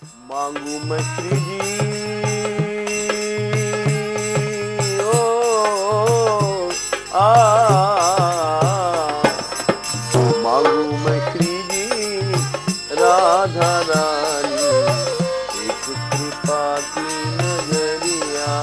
मांगू मैं श्री जी ओ आ मांगू मैं श्री जी राधा रानी एक कृपा की नजरिया।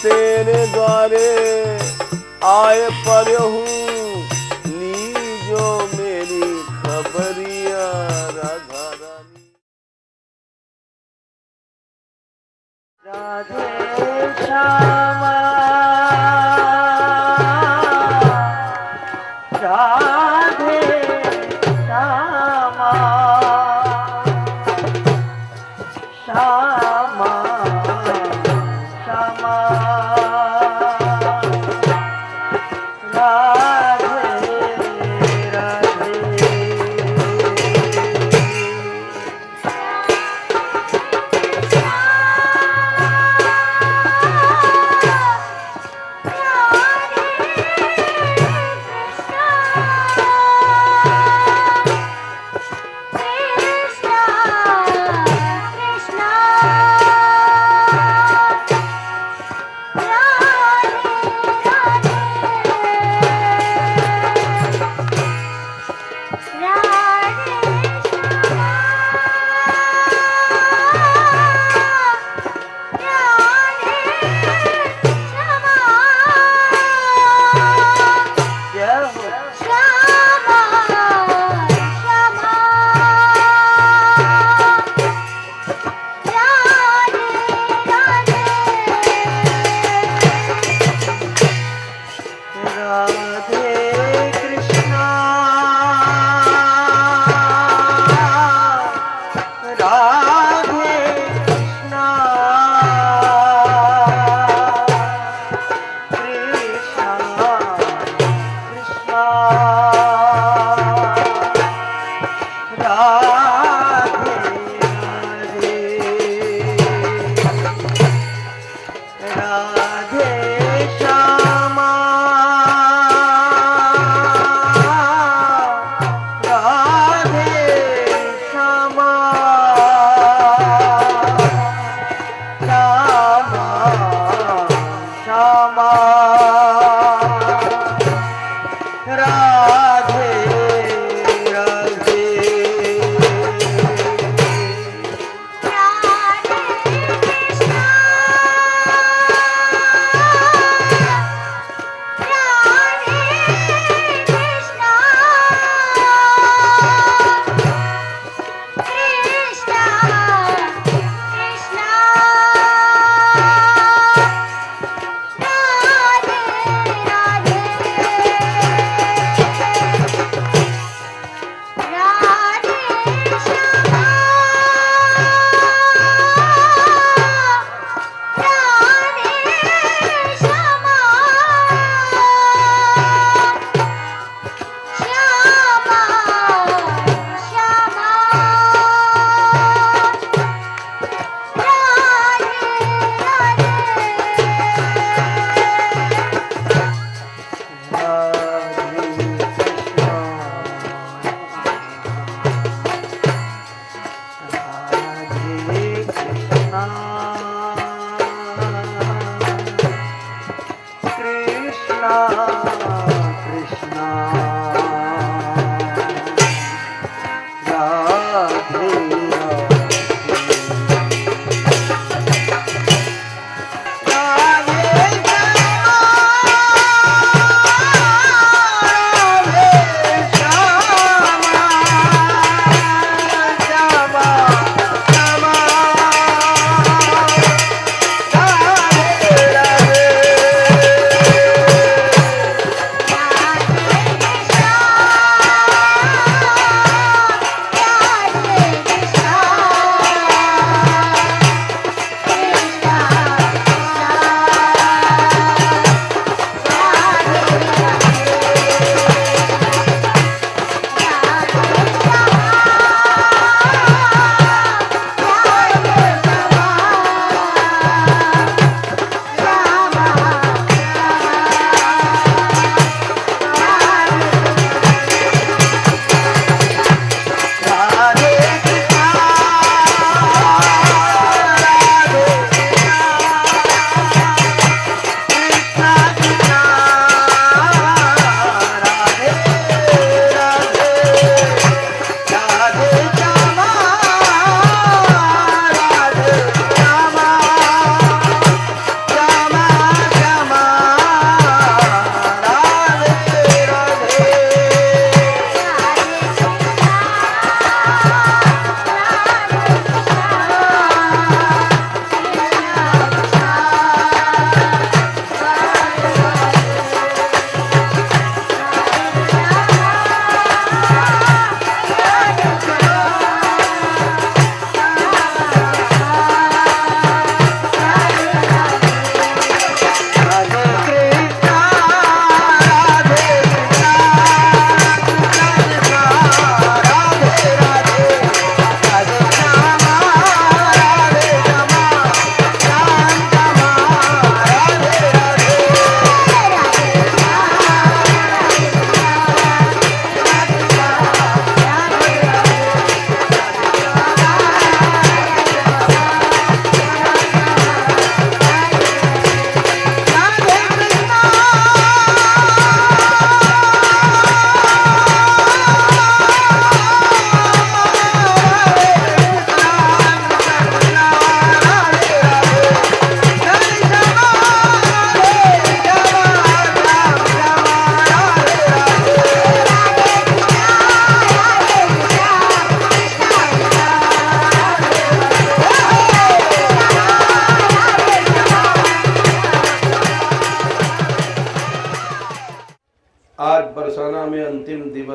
तेरे द्वारे आए पर हूँ लीजो मेरी खबरिया राधा रानी। राधे श्यामा राधे श्यामा श्यामा श्यामा Krishna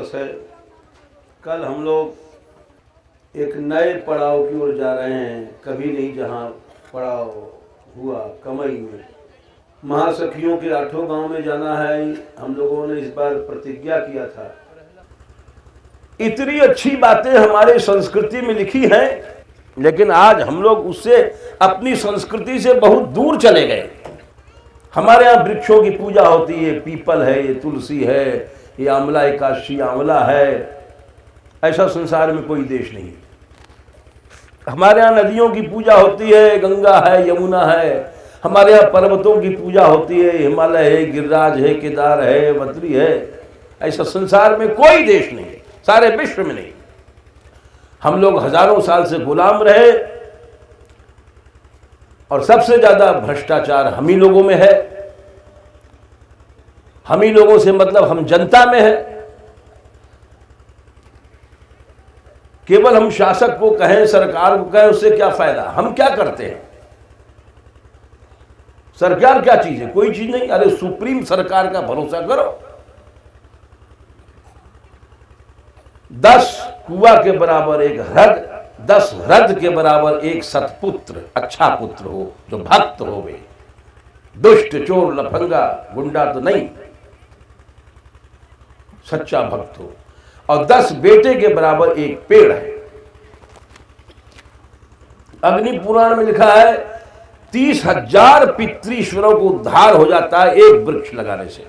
दिवस है। कल हम लोग एक नए पड़ाव की ओर जा रहे हैं। कभी नहीं जहाँ पड़ाव हुआ कमई में, महासखियों के 8 गांव में जाना है। हम लोगों ने इस बार प्रतिज्ञा किया था। इतनी अच्छी बातें हमारे संस्कृति में लिखी हैं, लेकिन आज हम लोग उससे अपनी संस्कृति से बहुत दूर चले गए। हमारे यहाँ वृक्षों की पूजा होती है, पीपल है, ये तुलसी है, ये आंवला एकादशी आंवला है। ऐसा संसार में कोई देश नहीं। हमारे यहाँ नदियों की पूजा होती है, गंगा है, यमुना है। हमारे यहाँ पर्वतों की पूजा होती है, हिमालय है, गिरिराज है, केदार है, बद्री है। ऐसा संसार में कोई देश नहीं, सारे विश्व में नहीं। हम लोग हजारों साल से गुलाम रहे और सबसे ज्यादा भ्रष्टाचार हम ही लोगों में है। हम ही लोगों से मतलब हम जनता में है। केवल हम शासक को कहें, सरकार को कहें, उससे क्या फायदा? हम क्या करते हैं? सरकार क्या चीज है? कोई चीज नहीं। अरे सुप्रीम सरकार का भरोसा करो। 10 कुआं के बराबर एक हृद, 10 हृद के बराबर एक सतपुत्र, अच्छा पुत्र हो, जो भक्त हो। वे दुष्ट, चोर, लफंगा, गुंडा तो नहीं, सच्चा भक्त हो। और 10 बेटे के बराबर एक पेड़ है। अग्नि पुराण में लिखा है 30,000 पितृश्वरों को उद्धार हो जाता है एक वृक्ष लगाने से।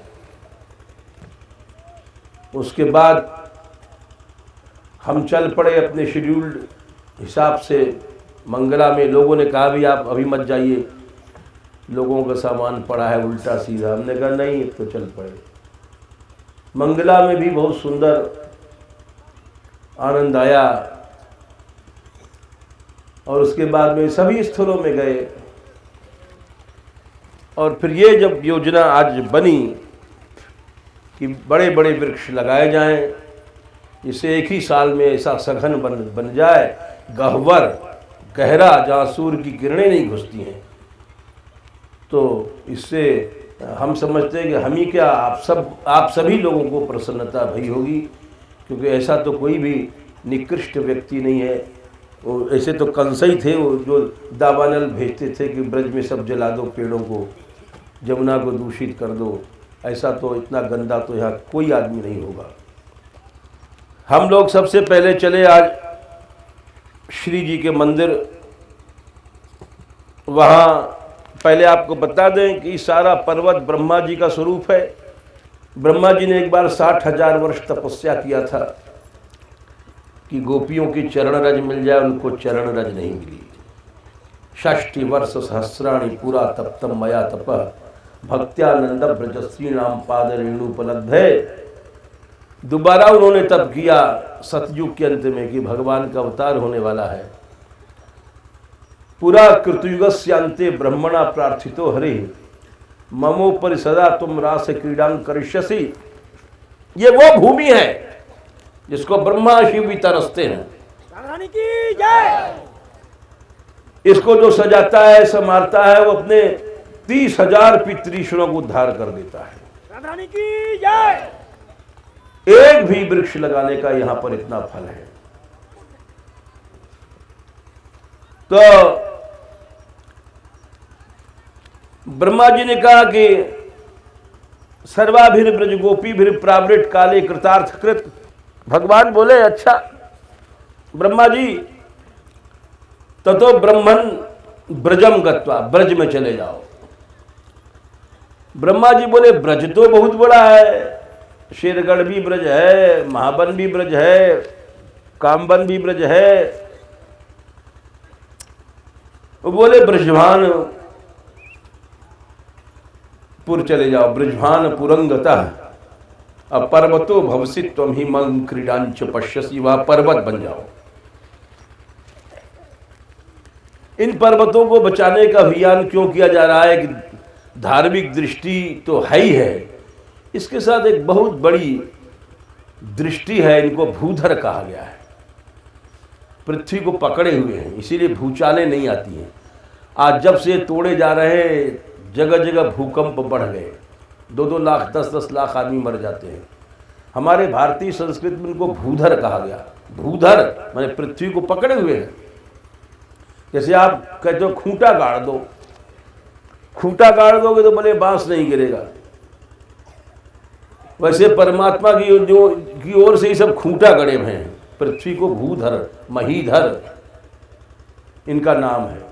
उसके बाद हम चल पड़े अपने शेड्यूल्ड हिसाब से मंगला में। लोगों ने कहा भी आप अभी मत जाइए, लोगों का सामान पड़ा है उल्टा सीधा। हमने कहा नहीं, तो चल पड़े। मंगला में भी बहुत सुंदर आनंद आया और उसके बाद में सभी स्थलों में गए। और फिर ये जब योजना आज बनी कि बड़े बड़े वृक्ष लगाए जाएं, इसे एक ही साल में ऐसा सघन बन जाए, गह्वर गहरा, जहाँ सूर्य की किरणें नहीं घुसती हैं, तो इससे हम समझते हैं कि हम ही क्या, आप सभी लोगों को प्रसन्नता भई होगी। क्योंकि ऐसा तो कोई भी निकृष्ट व्यक्ति नहीं है। वो ऐसे तो कंस ही थे वो, जो दावानल भेजते थे कि ब्रज में सब जला दो पेड़ों को, जमुना को दूषित कर दो। ऐसा तो इतना गंदा तो यहाँ कोई आदमी नहीं होगा। हम लोग सबसे पहले चले आज श्री जी के मंदिर। वहाँ पहले आपको बता दें कि सारा पर्वत ब्रह्मा जी का स्वरूप है। ब्रह्मा जी ने एक बार 60,000 वर्ष तपस्या किया था कि गोपियों की चरण रज मिल जाए, उनको चरण रज नहीं मिली। 60 वर्ष सहस्राणि पुरा तप्तम मया तपः भक्त्यानंद ब्रजश्री नाम पाद रेणुपलब्धे। दोबारा उन्होंने तप किया सतयुग के अंत में कि भगवान का अवतार होने वाला है। पुरा कृतयुगस्यांते ब्रह्मणा प्रार्थितो हरि ममोपरि सदा तुम रास क्रीडां करिष्यसि। ये वो भूमि है जिसको ब्रह्मा शिव भी तरसते हैं। इसको जो सजाता है, संवारता है, वो अपने 30,000 पितृश्वरों को उद्धार कर देता है। एक भी वृक्ष लगाने का यहां पर इतना फल है। तो ब्रह्मा जी ने कहा कि सर्वाभिर ब्रज गोपीभिर प्रावृत काले कृतार्थ कृत। भगवान बोले अच्छा ब्रह्मा जी, ततो ब्रह्मन ब्रजम गत्वा, ब्रज में चले जाओ। ब्रह्मा जी बोले ब्रज तो बहुत बड़ा है, शेरगढ़ भी ब्रज है, महाबन भी ब्रज है, कामबन भी ब्रज है। वो बोले ब्रजभान पुर चले जाओ, ब्रजभान पुरंगतः पर्वतो भवसि त्वं हि मम क्रीडांच पश्यसि। वह पर्वत बन जाओ। इन पर्वतों को बचाने का अभियान क्यों किया जा रहा है कि धार्मिक दृष्टि तो है ही है, इसके साथ एक बहुत बड़ी दृष्टि है। इनको भूधर कहा गया है। पृथ्वी को पकड़े हुए हैं, इसीलिए भूचालें नहीं आती हैं। आज जब से तोड़े जा रहे हैं, जगह जगह भूकंप बढ़ गए, 2-2 लाख 10-10 लाख आदमी मर जाते हैं। हमारे भारतीय संस्कृति में इनको भूधर कहा गया। भूधर माने पृथ्वी को पकड़े हुए हैं। जैसे आप कहते हो खूंटा गाड़ दो, खूंटा गाड़ दोगे तो भले बांस नहीं गिरेगा, वैसे परमात्मा की ओर से ही सब खूंटा गड़े हुए हैं। पृथ्वी को भूधर, महीधर इनका नाम है।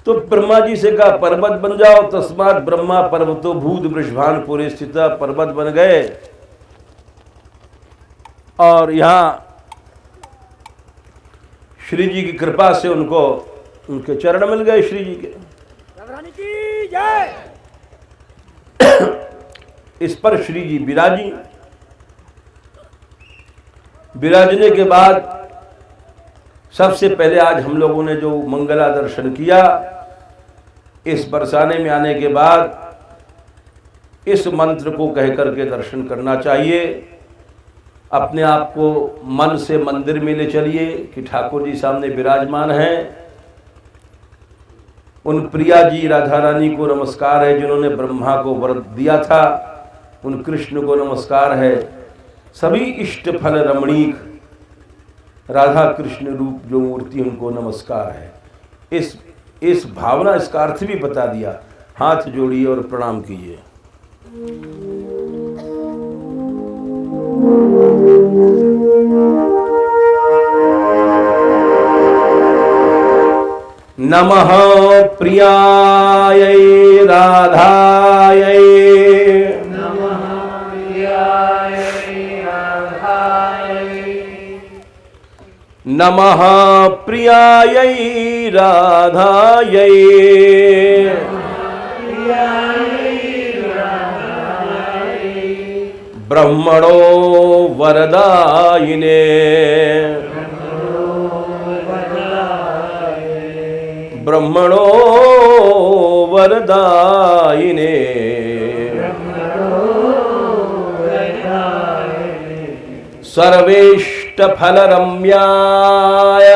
तो ब्रह्मा जी से कहा पर्वत बन जाओ, तस्मात् ब्रह्मा पर्वतो भूत वृषभान पुरे स्थित। पर्वत बन गए और यहां श्री जी की कृपा से उनको उनके चरण मिल गए। श्री जी के की जय। इस पर श्री जी विराजी। विराजने के बाद सबसे पहले आज हम लोगों ने जो मंगला दर्शन किया, इस बरसाने में आने के बाद इस मंत्र को कह करके दर्शन करना चाहिए। अपने आप को मन से मंदिर में ले चलिए कि ठाकुर जी सामने विराजमान हैं। उन प्रिया जी राधा रानी को नमस्कार है जिन्होंने ब्रह्मा को वर दिया था, उन कृष्ण को नमस्कार है। सभी इष्ट फल रमणीक राधा कृष्ण रूप जो मूर्ति उनको नमस्कार है। इस भावना, इसका अर्थ भी बता दिया। हाथ जोड़िए और प्रणाम कीजिए। नमः प्रियायै राधायै, नमः प्रियायै राधायै, नमः प्रियायै राधायै, ब्रह्मणो वरदायिने, ब्रह्मणो वरदायिने, सर्वेष्ट फल रम्याय,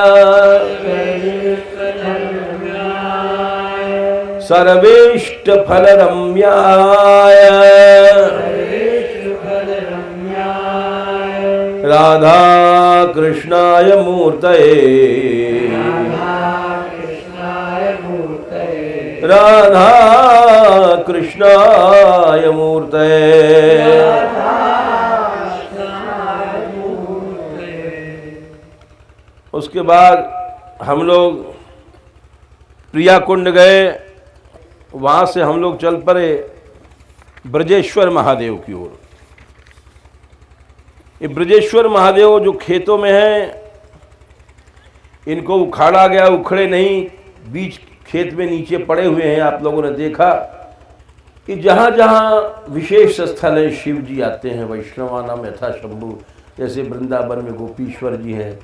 सर्वेष्ट फल रम्याय, राधा कृष्णाय मूर्तये, राधा कृष्णाय मूर्तये। उसके बाद हम लोग प्रिया कुंड गए, वहाँ से हम लोग चल पड़े ब्रजेश्वर महादेव की ओर। ये ब्रजेश्वर महादेव जो खेतों में हैं, इनको उखाड़ा गया, उखड़े नहीं, बीच खेत में नीचे पड़े हुए हैं। आप लोगों ने देखा कि जहाँ जहाँ विशेष स्थल है शिव जी आते हैं, वैष्णवानाम यथा शंभु। जैसे वृंदावन में गोपीश्वर जी हैं,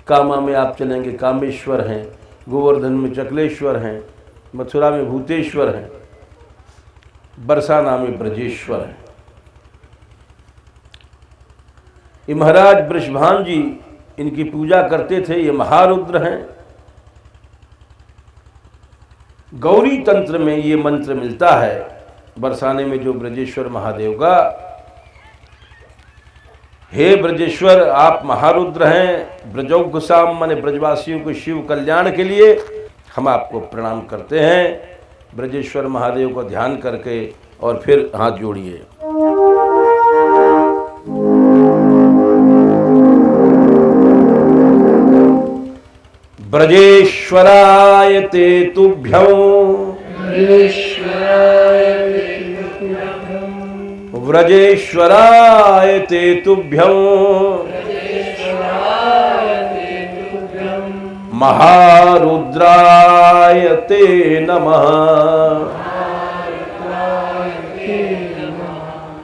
कामा में आप चलेंगे कामेश्वर हैं, गोवर्धन में चकलेश्वर हैं, मथुरा में भूतेश्वर हैं, बरसाना में ब्रजेश्वर हैं। ये महाराज वृषभान जी इनकी पूजा करते थे। ये महारुद्र हैं। गौरी तंत्र में ये मंत्र मिलता है बरसाने में जो ब्रजेश्वर महादेव का, हे ब्रजेश्वर आप महारुद्र हैं, ब्रजौघसाम माने ब्रजवासियों को शिव कल्याण के लिए हम आपको प्रणाम करते हैं। ब्रजेश्वर महादेव को ध्यान करके और फिर हाथ जोड़िए। ब्रजेश्वराय ते तुभ्यं, व्रजेश्वराय ते तुभ्यं, महारुद्राय ते नमः,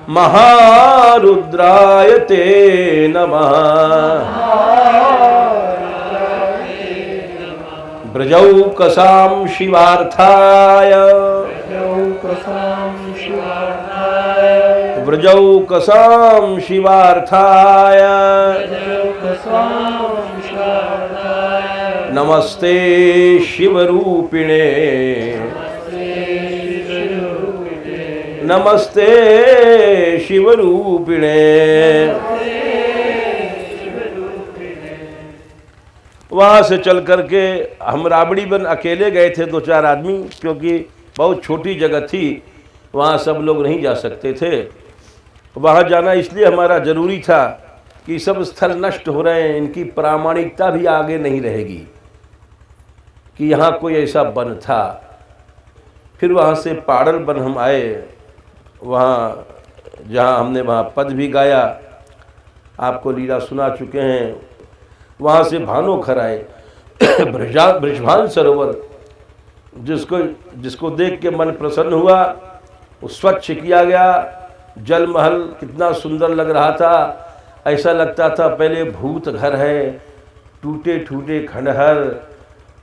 महारुद्राय ते नमः। ब्रजौकसां शिवार्थाय, व्रजौकसां शिवार्थाय, नमस्ते शिवरूपिणे, नमस्ते शिवरूपिणे। वहाँ से चल करके हम राबड़ी बन अकेले गए थे, 2-4 आदमी, क्योंकि बहुत छोटी जगह थी, वहाँ सब लोग नहीं जा सकते थे। वहाँ जाना इसलिए हमारा ज़रूरी था कि सब स्थल नष्ट हो रहे हैं, इनकी प्रामाणिकता भी आगे नहीं रहेगी कि यहाँ कोई ऐसा वन था। फिर वहाँ से पाड़ल वन हम आए, वहाँ जहाँ हमने वहाँ पद भी गाया, आपको लीला सुना चुके हैं। वहाँ से भानोखर आए, बृषभान सरोवर, जिसको देख के मन प्रसन्न हुआ, वो स्वच्छ किया गया। जल महल कितना सुंदर लग रहा था, ऐसा लगता था पहले भूत घर है, टूटे टूटे खंडहर,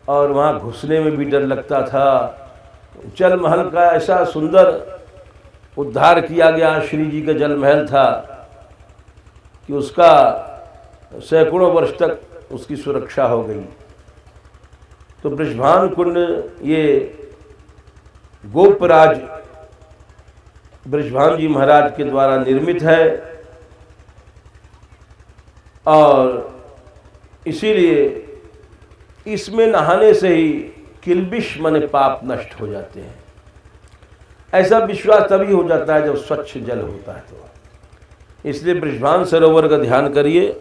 और वहाँ घुसने में भी डर लगता था। जल महल का ऐसा सुंदर उद्धार किया गया, श्री जी का जल महल था कि उसका सैकड़ों वर्ष तक उसकी सुरक्षा हो गई। तो बृषभान कुंड ये गोपराज बृषभान जी महाराज के द्वारा निर्मित है, और इसीलिए इसमें नहाने से ही किल्बिश माने पाप नष्ट हो जाते हैं। ऐसा विश्वास तभी हो जाता है जब स्वच्छ जल होता है। तो इसलिए बृषभान सरोवर का ध्यान करिए।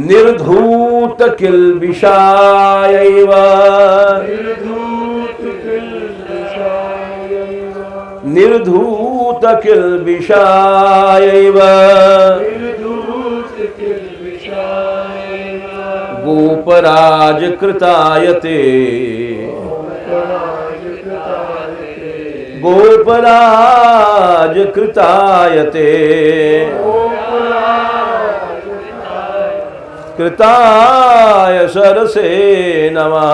निर्धूत किल्बिषायैव, निर्धूत किल्बिषायैव, गोपराज कृतायते, गोपराज कृतायते, कृताय सरसे नमः।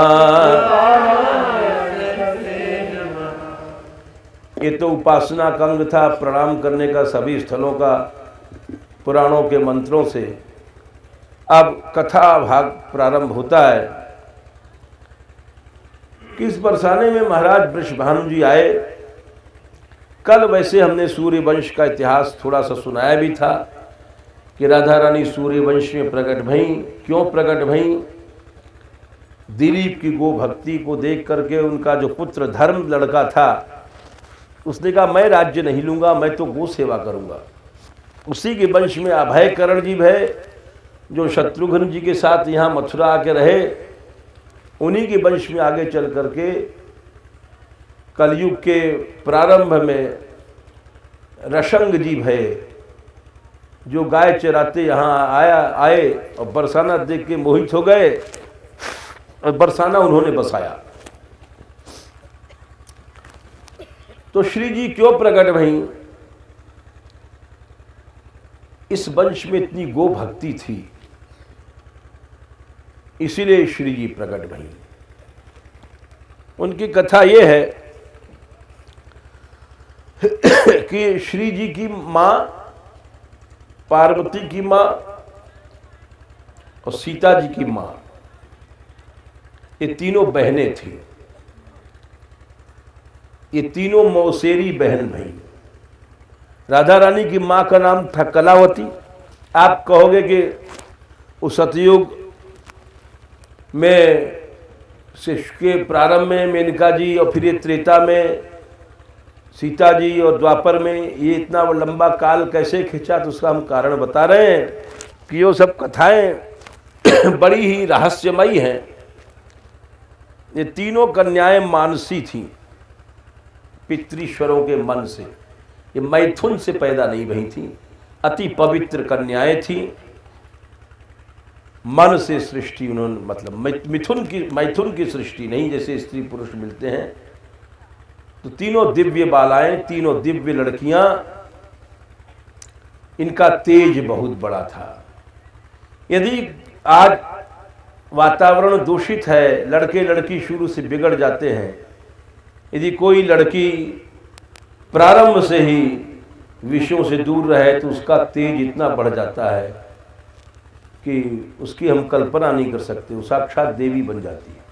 ये तो उपासना का अंग था, प्रणाम करने का सभी स्थलों का, पुराणों के मंत्रों से। अब कथा भाग प्रारंभ होता है। किस बरसाने में महाराज वृषभानु जी आए। कल वैसे हमने सूर्यवंश का इतिहास थोड़ा सा सुनाया भी था कि राधा रानी सूर्यवंश में प्रकट भईं। क्यों प्रकट भईं? दिलीप की गो भक्ति को देख करके उनका जो पुत्र धर्म लड़का था, उसने कहा मैं राज्य नहीं लूँगा, मैं तो गो सेवा करूँगा। उसी के वंश में अभय करण जी है, जो शत्रुघ्न जी के साथ यहाँ मथुरा आके रहे। उन्हीं के वंश में आगे चल करके कलयुग के प्रारंभ में रशंग जी भय, जो गाय चराते यहाँ आए और बरसाना देख के मोहित हो गए, और बरसाना उन्होंने बसाया। तो श्री जी क्यों प्रकट भईं? इस वंश में इतनी गो भक्ति थी, इसीलिए श्री जी प्रकट भईं। उनकी कथा ये है कि श्री जी की माँ पार्वती की माँ और सीता जी की माँ, ये तीनों बहनें थी। ये तीनों मौसेरी बहन भाई। राधा रानी की माँ का नाम था कलावती। आप कहोगे कि उस सतयुग में के प्रारंभ में मेनका जी, और फिर ये त्रेता में सीता जी, और द्वापर में ये इतना लंबा काल कैसे खिंचा, तो उसका हम कारण बता रहे हैं कि ये सब कथाएं बड़ी ही रहस्यमयी हैं। ये तीनों कन्याएं मानसी थीं, पितृश्वरों के मन से। ये मैथुन से पैदा नहीं भई थी, अति पवित्र कन्याएं थीं। मन से सृष्टि उन्होंने, मतलब मैथुन की सृष्टि नहीं, जैसे स्त्री पुरुष मिलते हैं। तो तीनों दिव्य बालाएं, तीनों दिव्य लड़कियां, इनका तेज बहुत बड़ा था। यदि आज वातावरण दूषित है, लड़के लड़की शुरू से बिगड़ जाते हैं। यदि कोई लड़की प्रारंभ से ही विषयों से दूर रहे तो उसका तेज इतना बढ़ जाता है कि उसकी हम कल्पना नहीं कर सकते, वो साक्षात देवी बन जाती है।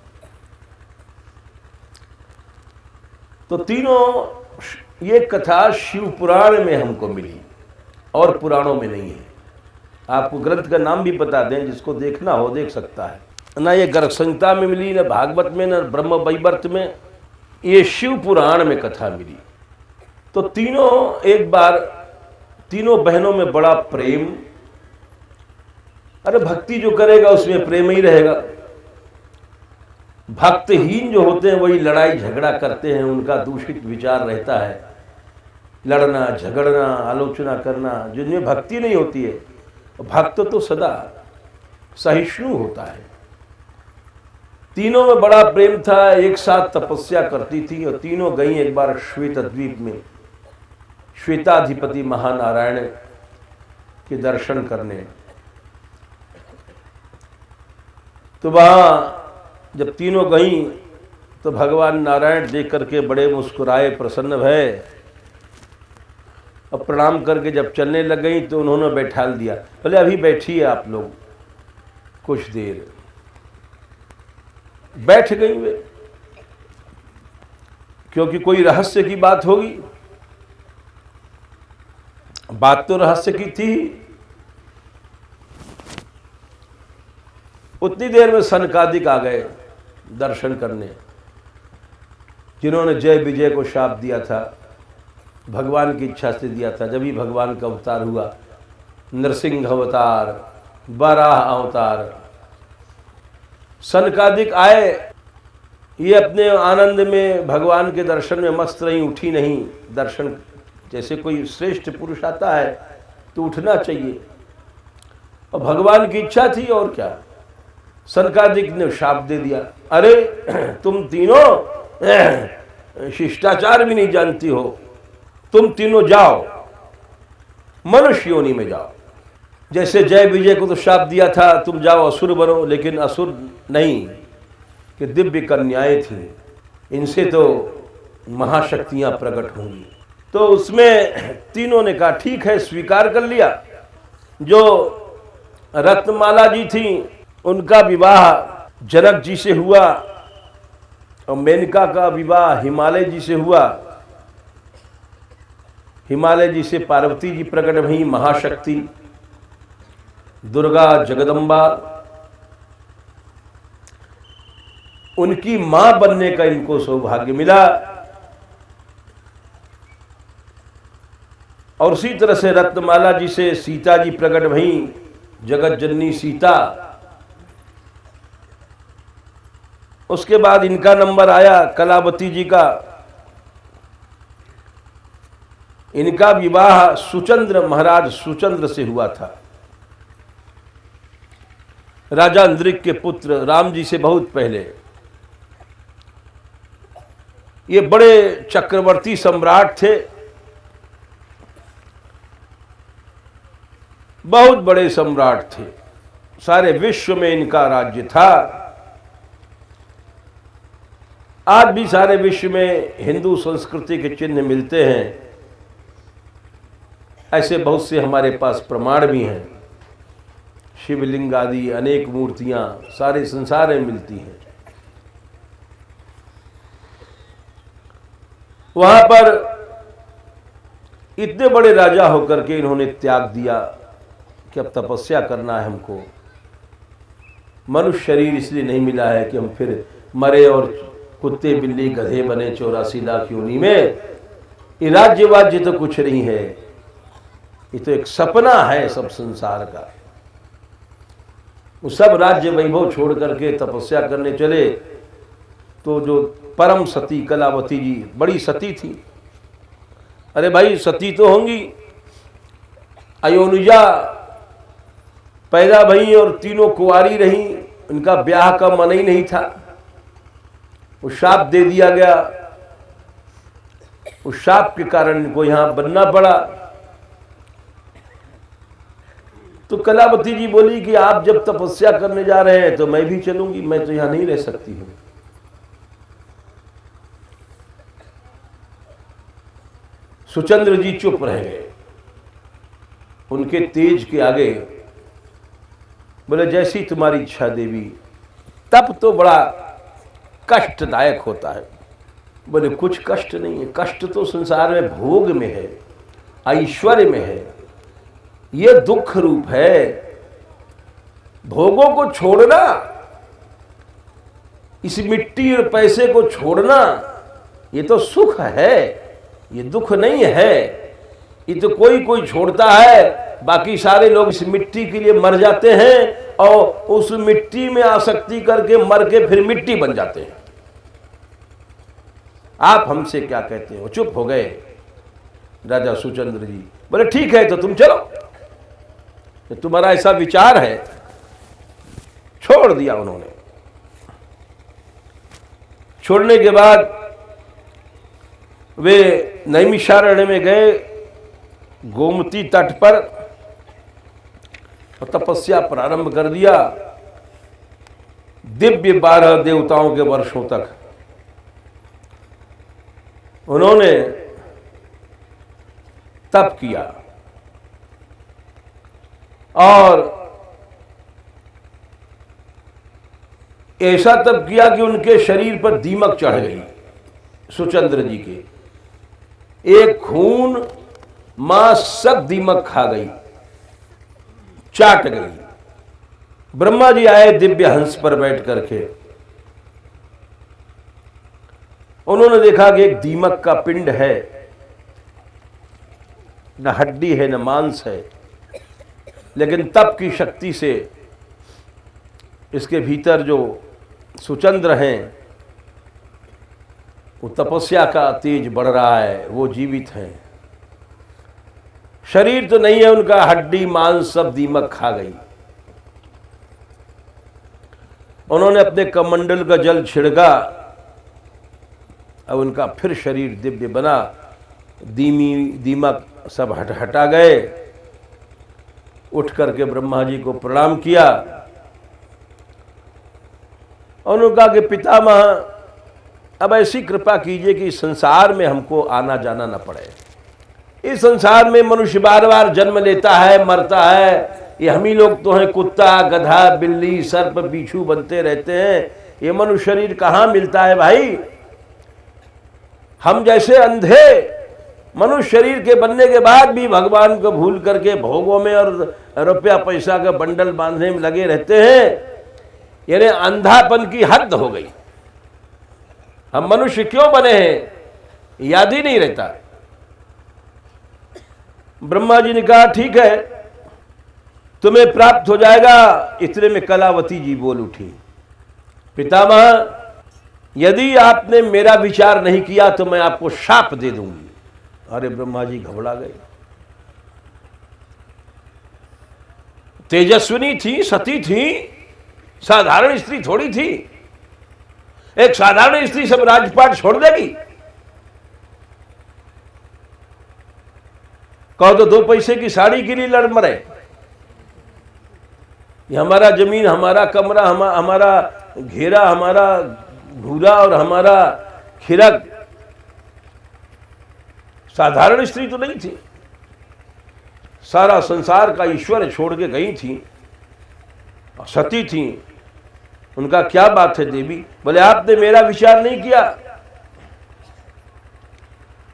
तो तीनों ये कथा शिव पुराण में हमको मिली और पुराणों में नहीं है। आपको ग्रंथ का नाम भी बता दें, जिसको देखना हो देख सकता है। ना ये गर्ग संहिता में मिली, ना भागवत में, ना ब्रह्म वैवर्त में, ये शिव पुराण में कथा मिली। तो तीनों एक बार, तीनों बहनों में बड़ा प्रेम। अरे भक्ति जो करेगा उसमें प्रेम ही रहेगा। भक्तहीन जो होते हैं वही लड़ाई झगड़ा करते हैं, उनका दूषित विचार रहता है, लड़ना झगड़ना आलोचना करना। जिनमें भक्ति नहीं होती है, भक्त तो सदा सहिष्णु होता है। तीनों में बड़ा प्रेम था, एक साथ तपस्या करती थी और तीनों गई एक बार श्वेत द्वीप में श्वेताधिपति महानारायण के दर्शन करने। तो वहां जब तीनों गईं तो भगवान नारायण देख करके बड़े मुस्कुराए, प्रसन्न भय, और प्रणाम करके जब चलने लग गई तो उन्होंने बैठाल दिया। बोले अभी बैठिए आप लोग कुछ देर। बैठ गई वे, क्योंकि कोई रहस्य की बात होगी। बात तो रहस्य की थी। उतनी देर में सनकादिक आ गए दर्शन करने, जिन्होंने जय विजय को शाप दिया था, भगवान की इच्छा से दिया था। जब ही भगवान का अवतार हुआ, नरसिंह अवतार, वराह अवतार, सनकादिक आए। ये अपने आनंद में भगवान के दर्शन में मस्त रही, उठी नहीं। दर्शन जैसे कोई श्रेष्ठ पुरुष आता है तो उठना चाहिए, और भगवान की इच्छा थी और क्या। सनकादिक ने शाप दे दिया, अरे तुम तीनों शिष्टाचार भी नहीं जानती हो, तुम तीनों जाओ मनुष्य योनि में जाओ। जैसे जय विजय को तो शाप दिया था तुम जाओ असुर बनो, लेकिन असुर नहीं कि दिव्य कन्याएं थी, इनसे तो महाशक्तियां प्रकट होंगी। तो उसमें तीनों ने कहा ठीक है, स्वीकार कर लिया। जो रत्नमाला जी थी उनका विवाह जनक जी से हुआ, और मेनका का विवाह हिमालय जी से हुआ। हिमालय जी से पार्वती जी प्रकट हुई, महाशक्ति दुर्गा जगदम्बा। उनकी मां बनने का इनको सौभाग्य मिला। और उसी तरह से रत्नमाला जी से सीता जी प्रकट भई, जगत जननी सीता। उसके बाद इनका नंबर आया कलावती जी का। इनका विवाह सुचंद्र महाराज सुचंद्र से हुआ था, राजा इंद्रिक के पुत्र, राम जी से बहुत पहले। ये बड़े चक्रवर्ती सम्राट थे, बहुत बड़े सम्राट थे, सारे विश्व में इनका राज्य था। आज भी सारे विश्व में हिंदू संस्कृति के चिन्ह मिलते हैं, ऐसे बहुत से हमारे पास प्रमाण भी हैं। शिवलिंग आदि अनेक मूर्तियां सारे संसार में मिलती हैं। वहां पर इतने बड़े राजा होकर के इन्होंने त्याग दिया कि अब तपस्या करना है हमको। मनुष्य शरीर इसलिए नहीं मिला है कि हम फिर मरे और कुत्ते बिल्ली गधे बने 84 लाख योनि में। ये राज्य वाज्य तो कुछ नहीं है, ये तो एक सपना है सब संसार का। वो सब राज्य वैभव छोड़ करके तपस्या करने चले। तो जो परम सती कलावती जी बड़ी सती थी। अरे भाई सती तो होंगी, अयोनिजा पैदा भई और तीनों कुंवारी रही, उनका ब्याह का मन ही नहीं था। वो शाप दे दिया गया, उस शाप के कारण इनको यहां बनना पड़ा। तो कलावती जी बोली कि आप जब तपस्या करने जा रहे हैं तो मैं भी चलूंगी, मैं तो यहां नहीं रह सकती हूं। सुचंद्र जी चुप रह गए। उनके तेज के आगे बोले जैसी तुम्हारी इच्छा देवी। तप तो बड़ा कष्टदायक होता है। बोले कुछ कष्ट नहीं है, कष्ट तो संसार में भोग में है, ऐश्वर्य में है, ये दुख रूप है। भोगों को छोड़ना, इस मिट्टी और पैसे को छोड़ना, ये तो सुख है, ये दुख नहीं है। ये तो कोई कोई छोड़ता है, बाकी सारे लोग इस मिट्टी के लिए मर जाते हैं और उस मिट्टी में आसक्ति करके मर के फिर मिट्टी बन जाते हैं। आप हमसे क्या कहते हो? चुप हो गए राजा सुचंद्र जी। बोले ठीक है तो तुम चलो, तो तुम्हारा ऐसा विचार है। छोड़ दिया उन्होंने। छोड़ने के बाद वे नैमिषारण्य में गए, गोमती तट पर, और तपस्या प्रारंभ कर दिया। दिव्य 12 देवताओं के वर्षों तक उन्होंने तप किया और ऐसा तप किया कि उनके शरीर पर दीमक चढ़ गई। सुचंद्र जी के एक खून मां सब दीमक खा गई, चाट गई। ब्रह्मा जी आए दिव्य हंस पर बैठ करके। उन्होंने देखा कि एक दीमक का पिंड है, न हड्डी है न मांस है, लेकिन तप की शक्ति से इसके भीतर जो सुचंद्र हैं, वो तपस्या का तेज बढ़ रहा है, वो जीवित हैं। शरीर तो नहीं है उनका, हड्डी मांस सब दीमक खा गई। उन्होंने अपने कमंडल का जल छिड़का, अब उनका फिर शरीर दिव्य बना, दीमक सब हटा गए। उठ करके ब्रह्मा जी को प्रणाम किया। उन्होंने कहा कि पितामह अब ऐसी कृपा कीजिए कि संसार में हमको आना जाना न पड़े। इस संसार में मनुष्य बार बार जन्म लेता है, मरता है। ये हम ही लोग तो हैं, कुत्ता गधा बिल्ली सर्प बिच्छू बनते रहते हैं। ये मनुष्य शरीर कहाँ मिलता है भाई? हम जैसे अंधे मनुष्य शरीर के बनने के बाद भी भगवान को भूल करके भोगों में और रुपया पैसा का बंडल बांधने में लगे रहते हैं। यानी अंधापन की हद हो गई। हम मनुष्य क्यों बने हैं याद ही नहीं रहता। ब्रह्मा जी ने कहा ठीक है, तुम्हें प्राप्त हो जाएगा। इतने में कलावती जी बोल उठी, पितामह यदि आपने मेरा विचार नहीं किया तो मैं आपको शाप दे दूंगी। अरे ब्रह्मा जी घबरा गए। तेजस्विनी थी, सती थी, साधारण स्त्री थोड़ी थी। एक साधारण स्त्री सब राजपाट छोड़ देगी? कहो तो 2 पैसे की साड़ी के लिए लड़ मरे। ये हमारा जमीन, हमारा कमरा, हमारा घेरा, हमारा घूरा और हमारा खिरक। साधारण स्त्री तो नहीं थी, सारा संसार का ईश्वर छोड़ के गई थी, सती थी। उनका क्या बात है देवी? बोले आपने मेरा विचार नहीं किया,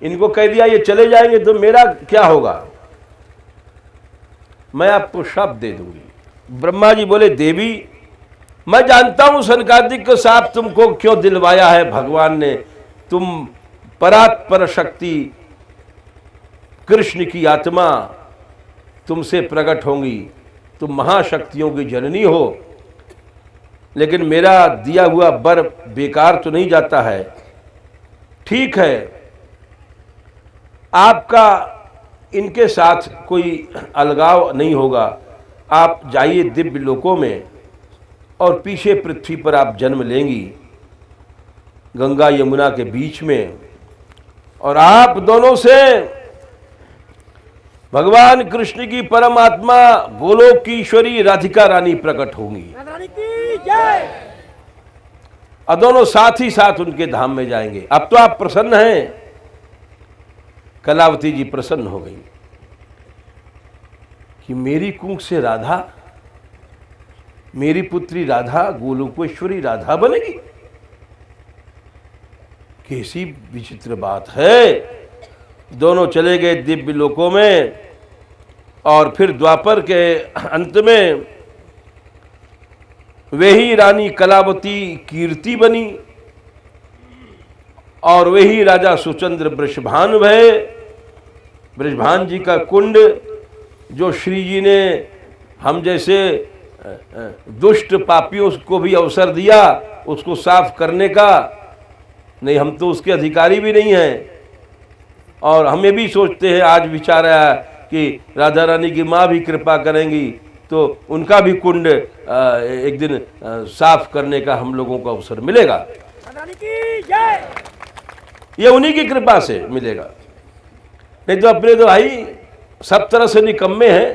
इनको कह दिया ये चले जाएंगे तो मेरा क्या होगा? मैं आपको शाप दे दूंगी। ब्रह्मा जी बोले देवी मैं जानता हूं सनकादिक का शाप तुमको क्यों दिलवाया है भगवान ने। तुम परात्पर शक्ति कृष्ण की आत्मा तुमसे प्रकट होंगी, तुम महाशक्तियों की जननी हो। लेकिन मेरा दिया हुआ वर बेकार तो नहीं जाता है। ठीक है, आपका इनके साथ कोई अलगाव नहीं होगा। आप जाइए दिव्य लोकों में और पीछे पृथ्वी पर आप जन्म लेंगी, गंगा यमुना के बीच में। और आप दोनों से भगवान कृष्ण की परमात्मा गोलोक की ईश्वरी राधिका रानी प्रकट होंगी। रानी की जय। और दोनों साथ ही साथ उनके धाम में जाएंगे। अब तो आप प्रसन्न हैं। कलावती जी प्रसन्न हो गई कि मेरी कूख से राधा मेरी पुत्री राधा गोलोकेश्वरी राधा बनेगी। कैसी विचित्र बात है। दोनों चले गए दिव्य लोकों में और फिर द्वापर के अंत में वही रानी कलावती कीर्ति बनी और वही राजा सुचंद्र वृषभानु भये। वृषभान जी का कुंड जो श्री जी ने हम जैसे दुष्ट पापियों को भी अवसर दिया उसको साफ करने का, नहीं हम तो उसके अधिकारी भी नहीं हैं। और हमें भी सोचते हैं, आज विचार आया कि राधा रानी की माँ भी कृपा करेंगी तो उनका भी कुंड एक दिन साफ करने का हम लोगों को अवसर मिलेगा। रानी की जय। ये उन्हीं की कृपा से मिलेगा, नहीं तो अपने तो भाई सब तरह से निकम्मे हैं।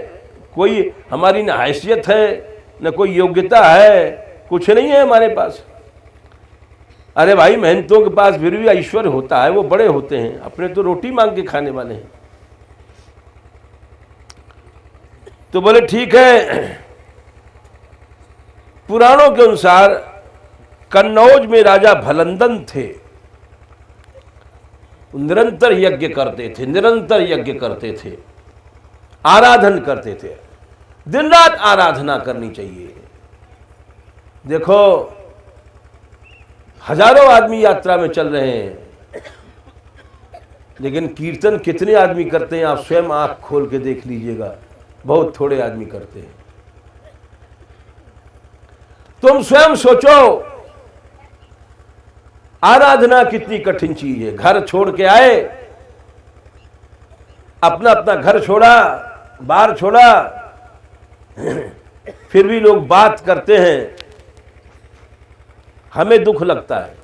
कोई हमारी न हैसियत है न कोई योग्यता है, कुछ नहीं है हमारे पास। अरे भाई मेहनतों के पास फिर भी ऐश्वर्य होता है, वो बड़े होते हैं, अपने तो रोटी मांग के खाने वाले हैं। तो बोले ठीक है। पुराणों के अनुसार कन्नौज में राजा भलंदन थे, निरंतर यज्ञ करते थे, निरंतर यज्ञ करते थे, आराधन करते थे। दिन रात आराधना करनी चाहिए। देखो हजारों आदमी यात्रा में चल रहे हैं, लेकिन कीर्तन कितने आदमी करते हैं आप स्वयं आंख खोल के देख लीजिएगा, बहुत थोड़े आदमी करते हैं। तुम स्वयं सोचो आराधना कितनी कठिन चीज है। घर छोड़ के आए, अपना अपना घर छोड़ा, बार छोड़ा, फिर भी लोग बात करते हैं, हमें दुख लगता है।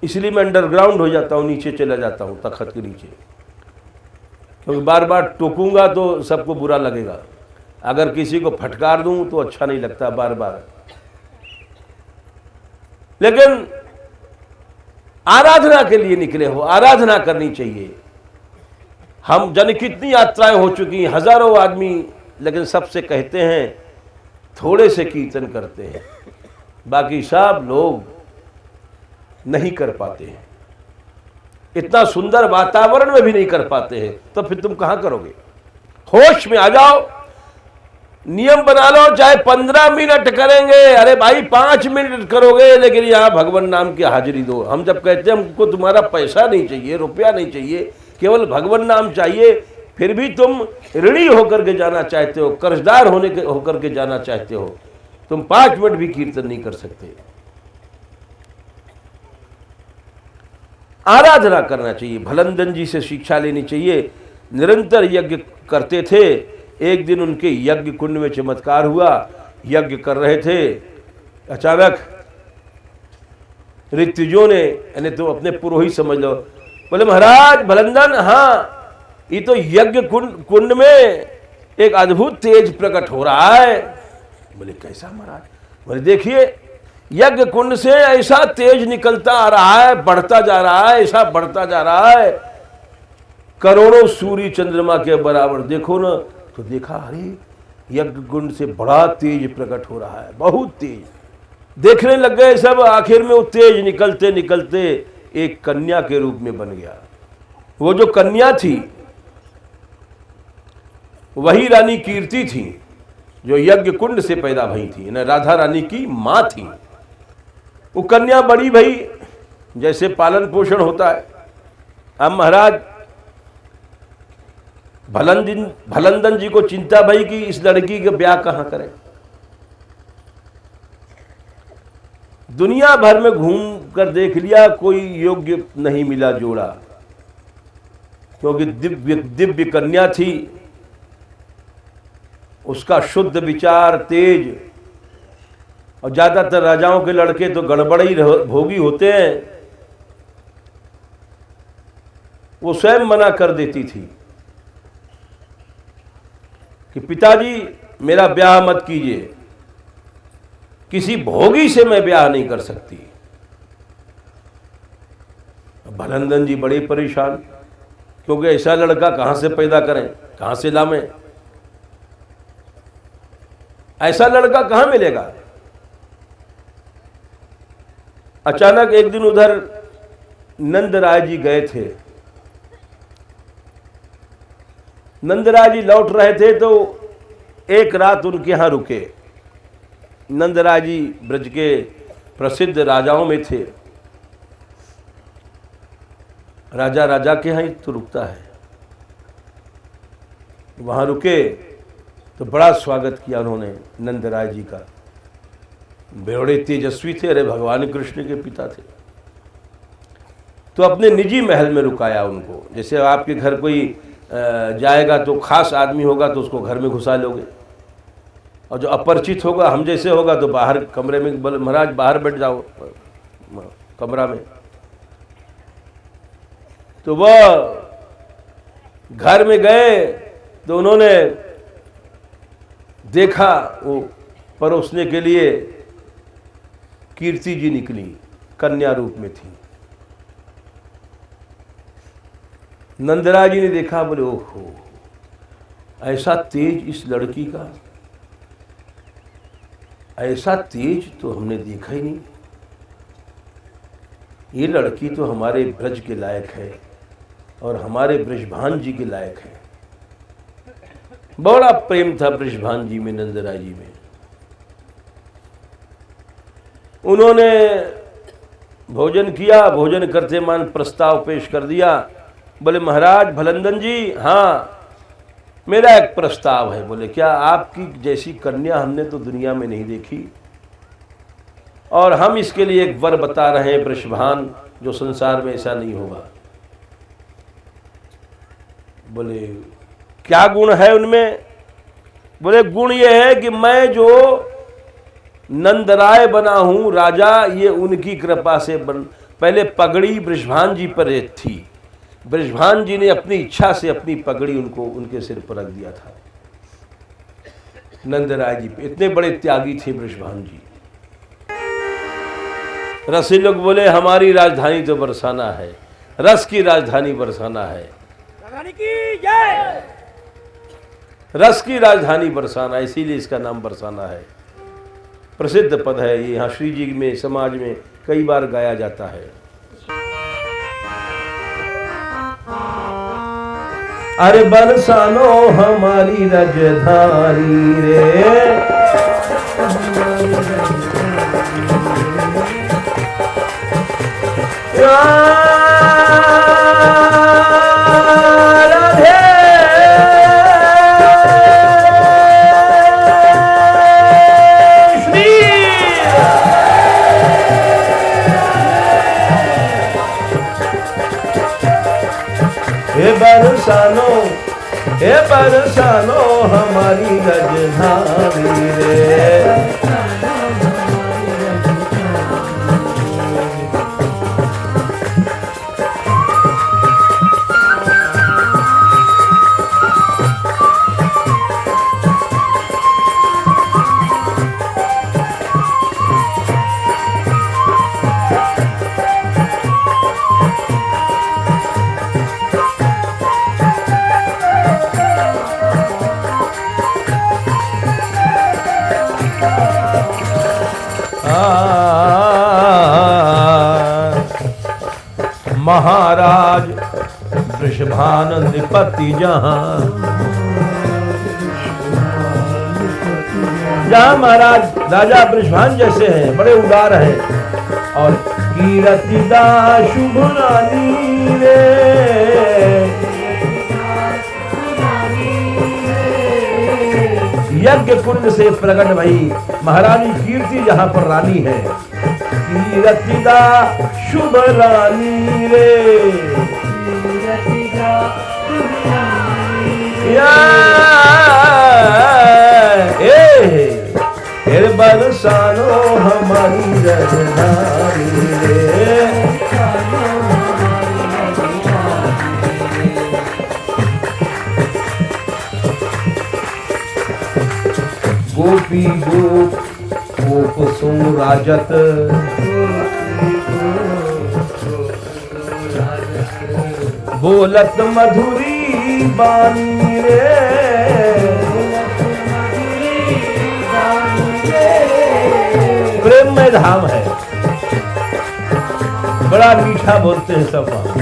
इसलिए मैं अंडरग्राउंड हो जाता हूं, नीचे चला जाता हूं तख्त के नीचे, क्योंकि बार बार टोकूंगा तो सबको बुरा लगेगा। अगर किसी को फटकार दूं तो अच्छा नहीं लगता बार बार। लेकिन आराधना के लिए निकले हो, आराधना करनी चाहिए। हम जन कितनी यात्राएं हो चुकी, हजारों आदमी, लेकिन सबसे कहते हैं थोड़े से कीर्तन करते हैं, बाकी सब लोग नहीं कर पाते हैं। इतना सुंदर वातावरण में भी नहीं कर पाते हैं, तो फिर तुम कहां करोगे। होश में आ जाओ, नियम बना लो, चाहे 15 मिनट करेंगे, अरे भाई 5 मिनट करोगे, लेकिन यहां भगवान नाम की हाजिरी दो। हम जब कहते हैं हमको तुम्हारा पैसा नहीं चाहिए, रुपया नहीं चाहिए, केवल भगवान नाम चाहिए, फिर भी तुम ऋणी होकर के जाना चाहते हो, कर्जदार होकर के जाना चाहते हो, तुम 5 मिनट भी कीर्तन नहीं कर सकते। आराधना करना चाहिए, भलंदन जी से शिक्षा लेनी चाहिए। निरंतर यज्ञ करते थे। एक दिन उनके यज्ञ कुंड में चमत्कार हुआ, यज्ञ कर रहे थे, अचानक ऋत्विजों ने, यानी तो अपने पुरोहित समझ लो, बोले महाराज भलंदन, हाँ ये तो यज्ञ कुंड में एक अद्भुत तेज प्रकट हो रहा है। बोले कैसा महाराज। बोले देखिए यज्ञ कुंड से ऐसा तेज निकलता आ रहा है, बढ़ता जा रहा है, ऐसा बढ़ता जा रहा है, करोड़ों सूर्य चंद्रमा के बराबर। देखो ना, तो देखा अरे यज्ञ कुंड से बड़ा तेज प्रकट हो रहा है, बहुत तेज। देखने लग गए सब, आखिर में वो तेज निकलते निकलते एक कन्या के रूप में बन गया। वो जो कन्या थी वही रानी कीर्ति थी, जो यज्ञ कुंड से पैदा भई थी, न राधा रानी की मां थी। वो कन्या बड़ी भई, जैसे पालन पोषण होता है। अब महाराज भलंदन जी को चिंता भई कि इस लड़की का ब्याह कहां करें। दुनिया भर में घूम कर देख लिया, कोई योग्य नहीं मिला जोड़ा, क्योंकि दिव्य कन्या थी, उसका शुद्ध विचार तेज। और ज्यादातर राजाओं के लड़के तो गड़बड़ी भोगी होते हैं, वो स्वयं मना कर देती थी कि पिताजी मेरा ब्याह मत कीजिए, किसी भोगी से मैं ब्याह नहीं कर सकती। भलंदन जी बड़े परेशान, क्योंकि ऐसा लड़का कहां से पैदा करें, कहां से लावें, ऐसा लड़का कहां मिलेगा। अचानक एक दिन उधर नंदराय जी गए थे। नंदराय जी लौट रहे थे तो एक रात उनके यहाँ रुके। नंदराय जी ब्रज के प्रसिद्ध राजाओं में थे। राजा राजा के यहाँ ही तो रुकता है। वहाँ रुके तो बड़ा स्वागत किया उन्होंने नंदराय जी का। बड़े तेजस्वी थे, अरे भगवान कृष्ण के पिता थे। तो अपने निजी महल में रुकाया उनको। जैसे आपके घर कोई जाएगा तो खास आदमी होगा तो उसको घर में घुसा लोगे, और जो अपरिचित होगा हम जैसे होगा तो बाहर कमरे में, बोले महाराज बाहर बैठ जाओ कमरा में। तो वह घर में गए तो उन्होंने देखा वो परोसने के लिए कीर्ति जी निकली, कन्या रूप में थी। नंदराय जी ने देखा, बोले ओहो ऐसा तेज इस लड़की का, ऐसा तेज तो हमने देखा ही नहीं। ये लड़की तो हमारे ब्रज के लायक है और हमारे ब्रजभान जी के लायक है। बड़ा प्रेम था ब्रजभान जी में, नंदराय जी में। उन्होंने भोजन किया, भोजन करते मान प्रस्ताव पेश कर दिया। बोले महाराज भलंदन जी, हाँ मेरा एक प्रस्ताव है। बोले क्या? आपकी जैसी कन्या हमने तो दुनिया में नहीं देखी, और हम इसके लिए एक वर बता रहे हैं ब्रजभान, जो संसार में ऐसा नहीं होगा। बोले क्या गुण है उनमें? बोले गुण ये है कि मैं जो नंदराय बना हूं राजा, ये उनकी कृपा से पहले पगड़ी ब्रजभान जी पर थी। ब्रजभान जी ने अपनी इच्छा से अपनी पगड़ी उनको उनके सिर पर रख दिया था। नंदराय जी पे इतने बड़े त्यागी थे ब्रजभान जी। रसिक लोग बोले हमारी राजधानी तो बरसाना है, रस की राजधानी बरसाना है। रानी की जय। रस की राजधानी बरसाना, इसीलिए इसका नाम बरसाना है। प्रसिद्ध पद है ये, यहाँ श्री जी में समाज में कई बार गाया जाता है। अरे बरसानो हमारी राजधानी रे, हे बरसानो हमारी राजधानी रे। महाराज वृषभान निपति जहाँ महाराज राजा वृषभान जैसे हैं, बड़े उदार हैं, और कीरतिदा शुभ रानी रे, यज्ञ कुंड से प्रकट भई महारानी कीर्ति जहाँ पर रानी है। कीरतिदा शुभ रानी रे, फिर बरसानो हमारी राजधानी रे। गोपी गोप गोप सो राजत, बोलत मधुरी बानी रे, प्रेम में धाम है। बड़ा मीठा बोलते हैं सब वहां।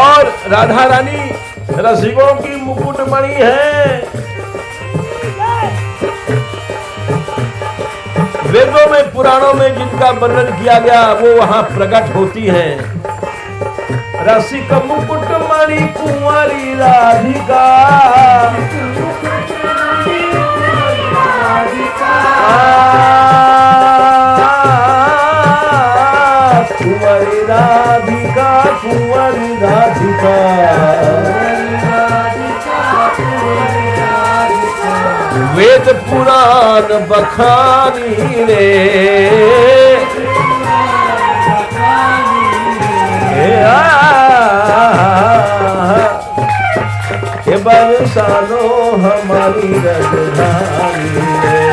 और राधा रानी रसिकों की मुकुटमणि है। वेदों में पुराणों में जिनका वर्णन किया गया वो वहां प्रकट होती हैं। रसिक मुकुटमणि कुंवारी राधिका, कुंवारी राधिका, कुंवारी राधिका, वेद पुराण बखानी रे, ये बरसानो हमारी राजधानी रे।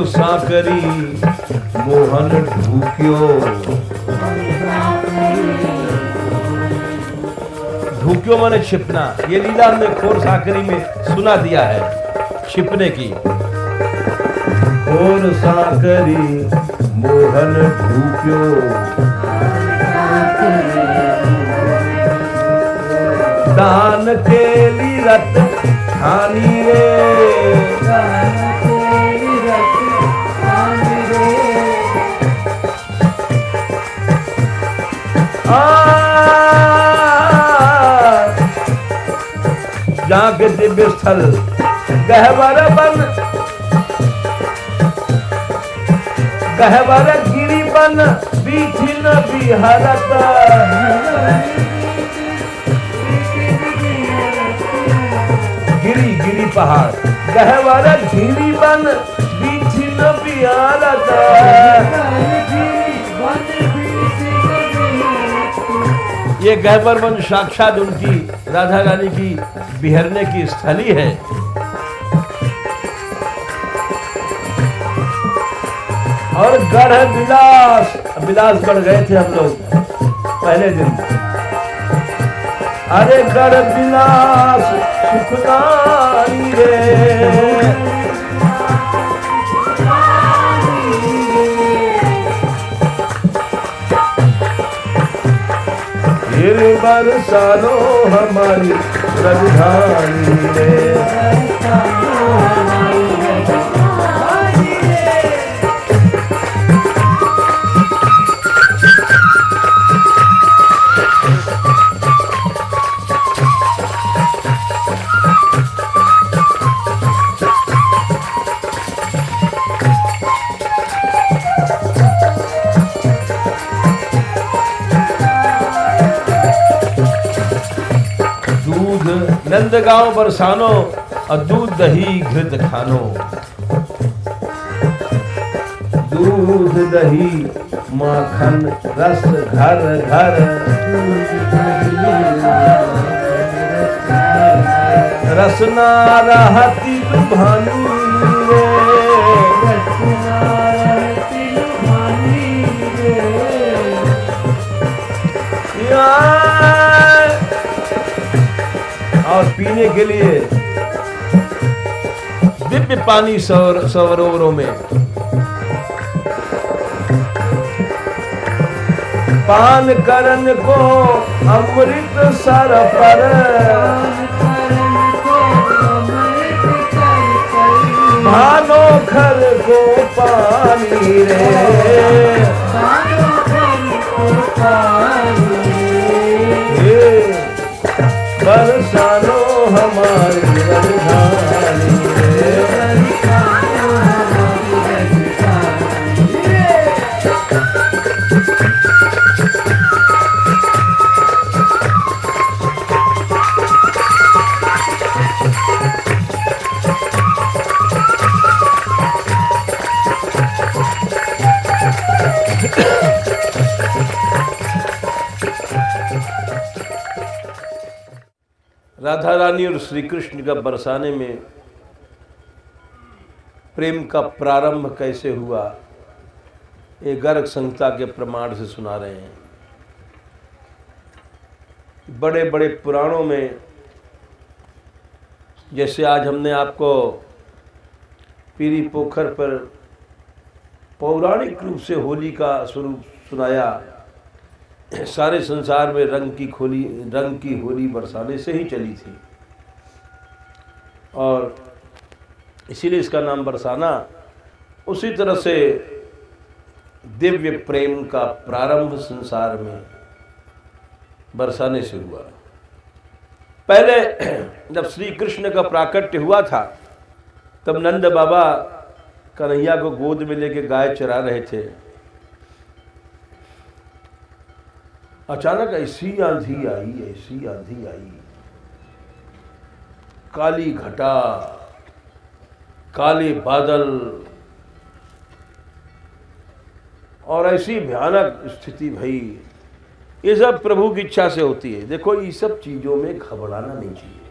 साकरी मोहन ढूक्यो, ढूक्यो माने छिपना। ये लीला हमने खोर साकरी में सुना दिया है, छिपने की। खोर साकरी मोहन ढूक्यो, दान केली रत ठानी रे, जाके दिव्य स्थल गहवर बन, गहवर गिरी बन बीथिन बिहरत, गिरी गिरी पहाड़, गहवर गिरी बन बीथिन बिहरत। ये गहवर वन साक्षात उनकी राधा रानी की बिहरने की स्थली है। और गढ़ बिलास, बिलासगढ़ गए थे हम लोग पहले दिन। अरे गढ़ बिलास सुखदाई रे, फिर बरसानो हमारी राजधानी रे। नंदगांव बरसानो और दूध दही घृत खानो, दूध दही माखन रस घर घर, रसना रहती लुभानी और पीने के लिए दिव्य पानी सरोवरों में। पान करन को अमृत सर पर, भानो खर को पानी रे, बरसानो हमारी राजधानी रे। राधा रानी और श्री कृष्ण का बरसाने में प्रेम का प्रारंभ कैसे हुआ, ये गर्ग संहिता के प्रमाण से सुना रहे हैं। बड़े बड़े पुराणों में, जैसे आज हमने आपको पीरी पोखर पर पौराणिक रूप से होली का स्वरूप सुनाया, सारे संसार में रंग की होली बरसाने से ही चली थी और इसीलिए इसका नाम बरसाना। उसी तरह से दिव्य प्रेम का प्रारंभ संसार में बरसाने से हुआ। पहले जब श्री कृष्ण का प्राकट्य हुआ था तब नंद बाबा कन्हैया को गोद में लेके गाय चरा रहे थे। अचानक ऐसी आंधी आई, काली घटा, काले बादल और ऐसी भयानक स्थिति भई। ये सब प्रभु की इच्छा से होती है। देखो, ये सब चीजों में घबराना नहीं चाहिए।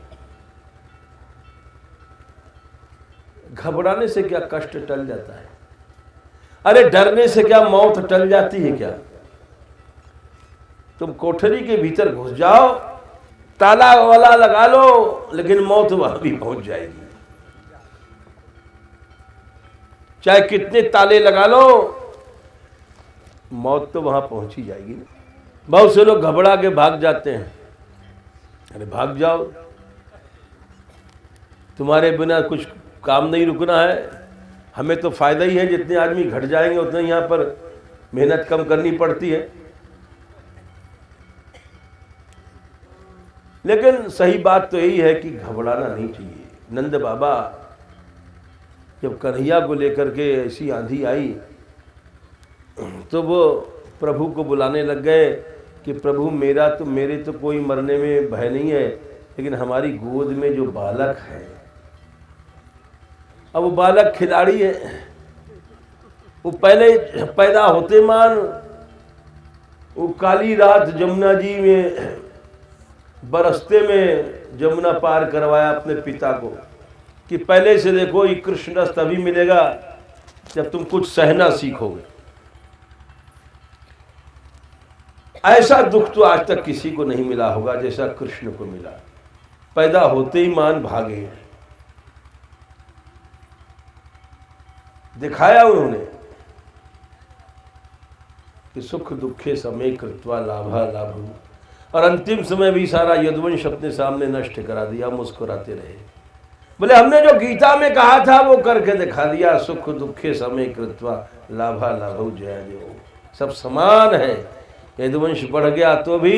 घबराने से क्या कष्ट टल जाता है? अरे डरने से क्या मौत टल जाती है क्या? तुम कोठरी के भीतर घुस जाओ, ताला वाला लगा लो, लेकिन मौत वहां भी पहुंच जाएगी। चाहे कितने ताले लगा लो, मौत तो वहां पहुंच ही जाएगी ना। बहुत से लोग घबरा के भाग जाते हैं। अरे भाग जाओ, तुम्हारे बिना कुछ काम नहीं रुकना है। हमें तो फायदा ही है, जितने आदमी घट जाएंगे उतने यहाँ पर मेहनत कम करनी पड़ती है। लेकिन सही बात तो यही है कि घबराना नहीं चाहिए। नंद बाबा जब कन्हैया को लेकर के ऐसी आंधी आई तो वो प्रभु को बुलाने लग गए कि प्रभु, मेरे तो कोई मरने में भय नहीं है, लेकिन हमारी गोद में जो बालक है, अब वो बालक खिलाड़ी है। वो पहले पैदा होते मान वो काली रात जमुना जी में बरसते में जमुना पार करवाया अपने पिता को कि पहले से देखो, ये कृष्ण रस तभी मिलेगा जब तुम कुछ सहना सीखोगे। ऐसा दुख तो आज तक किसी को नहीं मिला होगा जैसा कृष्ण को मिला। पैदा होते ही मान भागे। दिखाया उन्होंने कि सुख दुखे समय कृत्वा लाभा लाभू, और अंतिम समय भी सारा यदुवंश अपने सामने नष्ट करा दिया। मुस्कुराते रहे, बोले हमने जो गीता में कहा था वो करके दिखा दिया। सुख दुखे समय कृत्वा लाभा लाभू जय जय। सब समान है। यदुवंश बढ़ गया तो भी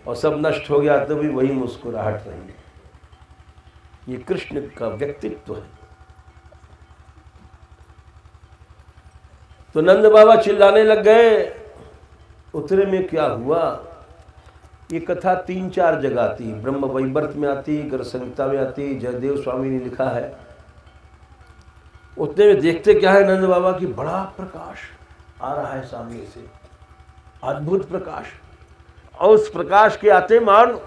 और सब नष्ट हो गया तो भी वही मुस्कुराहट रही। ये कृष्ण का व्यक्तित्व है। तो नंद बाबा चिल्लाने लग गए। उतरे में क्या हुआ? ये कथा 3-4 जगह आती, ब्रह्म वैवर्त में आती, गर्ग संहिता में आती, जयदेव स्वामी ने लिखा है। उतने में देखते क्या है, नंद बाबा की बड़ा प्रकाश आ रहा है सामने से, अद्भुत प्रकाश। और उस प्रकाश के आते मान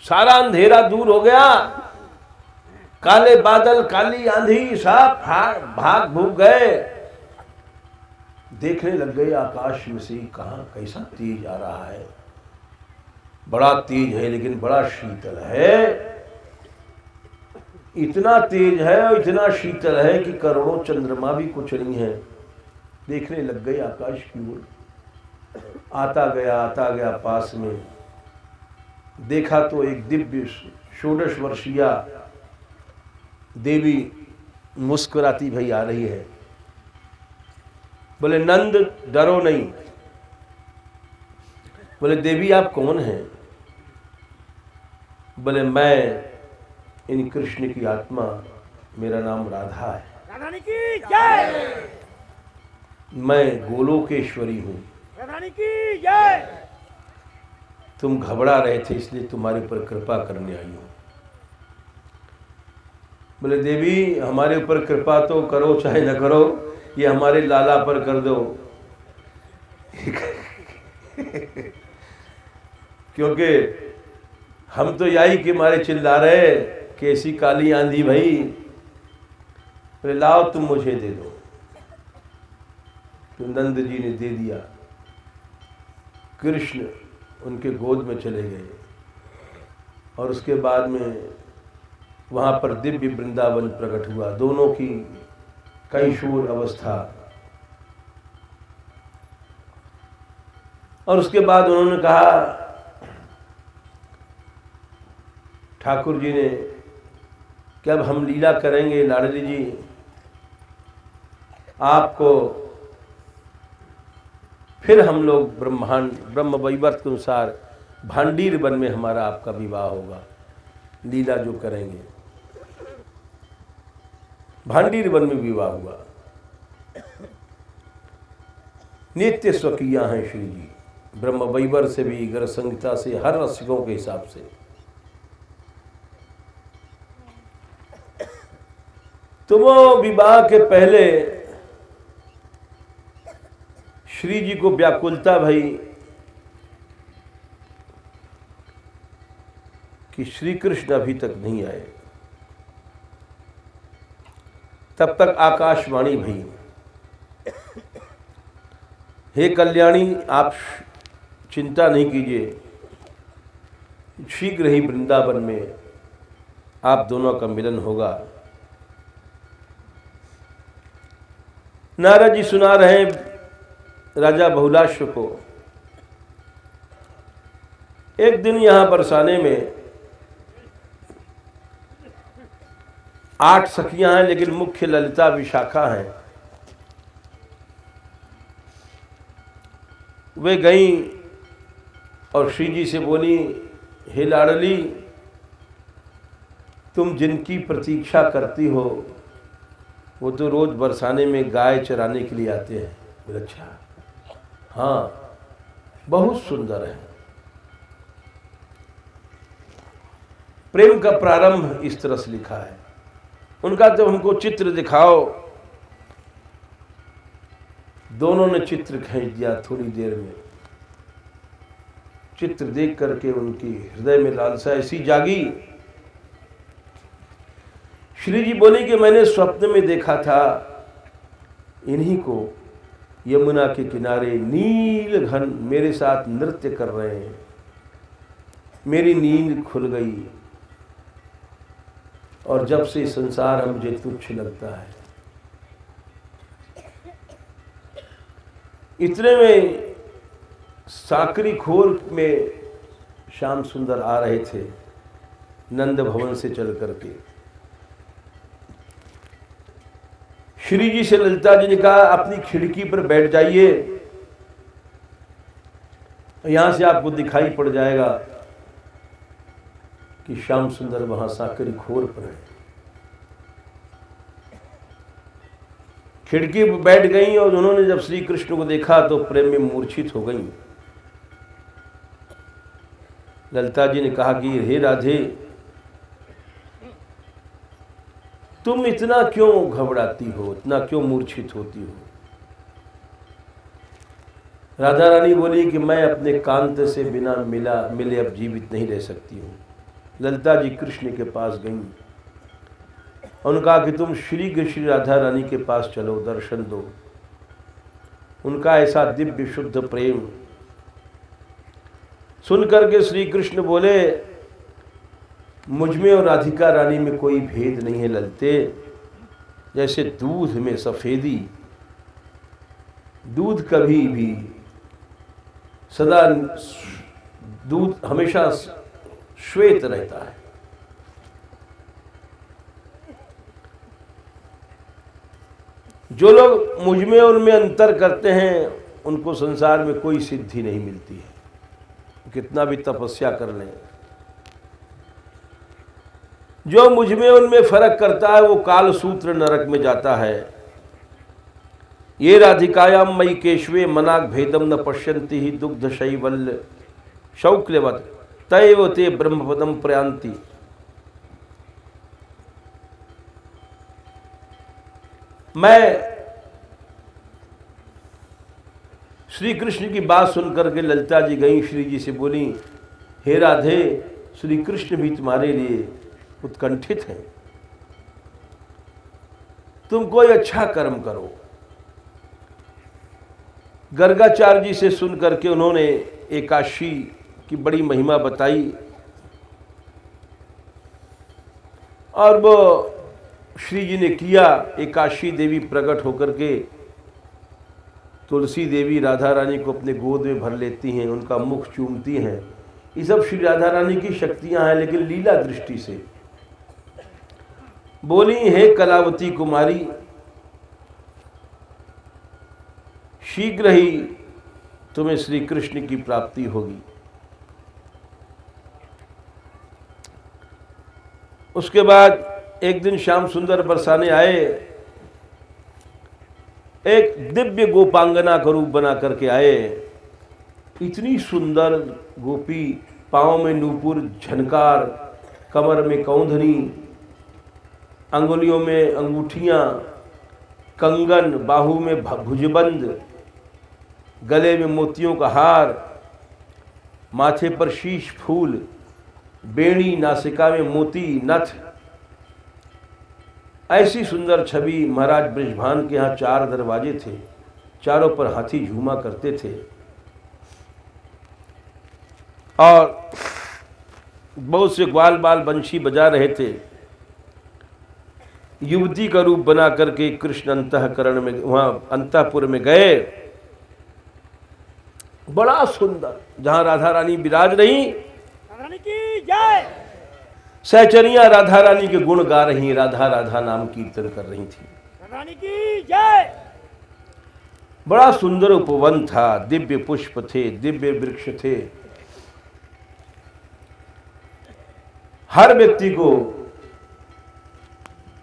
सारा अंधेरा दूर हो गया। काले बादल, काली आंधी सब भाग भूग गए। देखने लग गए आकाश में से कहाँ कैसा तेज आ रहा है। बड़ा तेज है लेकिन बड़ा शीतल है। इतना तेज है और इतना शीतल है कि करोड़ों चंद्रमा भी कुछ नहीं है। देखने लग गए आकाश की ओर। आता गया पास में। देखा तो एक दिव्य 16 वर्षीय देवी मुस्कुराती भई आ रही है। बोले नंद डरो नहीं। बोले देवी आप कौन हैं? बोले मैं इन कृष्ण की आत्मा, मेरा नाम राधा है। राधा रानी की जय। मैं गोलोकेश्वरी हूँ। राधा रानी की जय। तुम घबरा रहे थे इसलिए तुम्हारे ऊपर कृपा करने आई हूँ। बोले देवी हमारे ऊपर कृपा तो करो चाहे न करो, ये हमारे लाला पर कर दो। क्योंकि हम तो यही के मारे चिल्ला रहे कि ऐसी काली आंधी भाई, बोले लाओ तुम मुझे दे दो। तो नंद जी ने दे दिया। कृष्ण उनके गोद में चले गए और उसके बाद में वहाँ पर दिव्य वृंदावन प्रकट हुआ। दोनों की कैशोर अवस्था। और उसके बाद उन्होंने कहा, ठाकुर जी ने, कि अब हम लीला करेंगे लाडली जी, आपको फिर हम लोग ब्रह्म वैवर्त के अनुसार भांडीर वन में हमारा आपका विवाह होगा। लीला जो करेंगे, भांडीर वन में विवाह हुआ। नित्य स्वकीया हैं श्री जी, ब्रह्म वैवर से भी, गर संहिता से, हर रसिकों के हिसाब से। तो वो विवाह के पहले श्री जी को व्याकुलता भई कि श्री कृष्ण अभी तक नहीं आए। तब तक आकाशवाणी भई, हे कल्याणी आप चिंता नहीं कीजिए, शीघ्र ही वृंदावन में आप दोनों का मिलन होगा। नारद जी सुना रहे राजा बहुलाश्व को। एक दिन यहां बरसाने में 8 सखियां हैं, लेकिन मुख्य ललिता विशाखा हैं। वे गईं और श्री जी से बोली, हे लाडली, तुम जिनकी प्रतीक्षा करती हो वो तो रोज बरसाने में गाय चराने के लिए आते हैं। बोले अच्छा, हाँ बहुत सुंदर है। प्रेम का प्रारंभ इस तरह से लिखा है। उनका जब हमको चित्र दिखाओ, दोनों ने चित्र खींच दिया। थोड़ी देर में चित्र देख करके उनकी हृदय में लालसा ऐसी जागी। श्री जी बोले कि मैंने स्वप्न में देखा था इन्हीं को यमुना के किनारे नील घन मेरे साथ नृत्य कर रहे हैं। मेरी नींद खुल गई और जब से संसार मुझे तुच्छ लगता है। इतने में साकरी खोर में श्याम सुंदर आ रहे थे नंद भवन से चल करके। श्री जी से ललिता जी ने कहा, अपनी खिड़की पर बैठ जाइए, यहां से आपको दिखाई पड़ जाएगा कि श्याम सुंदर वहां साकरी खोर पर है। खिड़की पर बैठ गई और उन्होंने जब श्री कृष्ण को देखा तो प्रेम में मूर्छित हो गई। ललिता जी ने कहा कि हे राधे, तुम इतना क्यों घबराती हो, इतना क्यों मूर्छित होती हो। राधा रानी बोली कि मैं अपने कांत से बिना मिले अब जीवित नहीं रह सकती हूँ। ललिता जी कृष्ण के पास गईं और उन्होंने कहा कि तुम श्री राधा रानी के पास चलो, दर्शन दो। उनका ऐसा दिव्य शुद्ध प्रेम सुन करके श्री कृष्ण बोले, मुझ में और राधिका रानी में कोई भेद नहीं है ललते। जैसे दूध में सफेदी, दूध कभी भी सदा, दूध हमेशा श्वेत रहता है। जो लोग मुझ में और उनमें अंतर करते हैं उनको संसार में कोई सिद्धि नहीं मिलती है, कितना भी तपस्या कर लें। जो मुझ में उनमें फर्क करता है वो काल सूत्र नरक में जाता है। ये राधिकायाम मई केशवे मनाक भेदम न पश्यन्ति ही दुग्ध शैवल्य शौक्ल्यवत तैव ते ब्रह्मपदम प्रयांति। मैं श्री कृष्ण की बात सुनकर के ललिता जी गई, श्री जी से बोली, हे राधे, श्री कृष्ण भी तुम्हारे लिए उत्कंठित हैं। तुम कोई अच्छा कर्म करो। गर्गाचार्य जी से सुन करके उन्होंने एकादशी की बड़ी महिमा बताई और वो श्री जी ने किया। एकादशी देवी प्रकट होकर के तुलसी देवी राधा रानी को अपने गोद में भर लेती हैं, उनका मुख चूमती हैं। ये सब श्री राधा रानी की शक्तियां हैं, लेकिन लीला दृष्टि से। बोली, हे कलावती कुमारी, शीघ्र ही तुम्हें श्री कृष्ण की प्राप्ति होगी। उसके बाद एक दिन श्याम सुंदर बरसाने आए, एक दिव्य गोपांगना का रूप बना करके आए। इतनी सुंदर गोपी, पांव में नूपुर झनकार, कमर में कौंधनी, अंगुलियों में अंगूठियां, कंगन, बाहू में भुजबंद, गले में मोतियों का हार, माथे पर शीश फूल, बेणी, नासिका में मोती, नथ। ऐसी सुंदर छवि। महाराज बृषभान के यहाँ 4 दरवाजे थे, चारों पर हाथी झूमा करते थे और बहुत से ग्वाल बाल बंशी बजा रहे थे। युवती का रूप बना करके कृष्ण अंतःकरण में, वहां अंतःपुर में गए। बड़ा सुंदर, जहां राधा रानी विराज रही, रानी की जय। सहचरियां राधा रानी के गुण गा रही, राधा राधा नाम कीर्तन कर रही थी। रानी की जय। बड़ा सुंदर उपवन था, दिव्य पुष्प थे, दिव्य वृक्ष थे। हर व्यक्ति को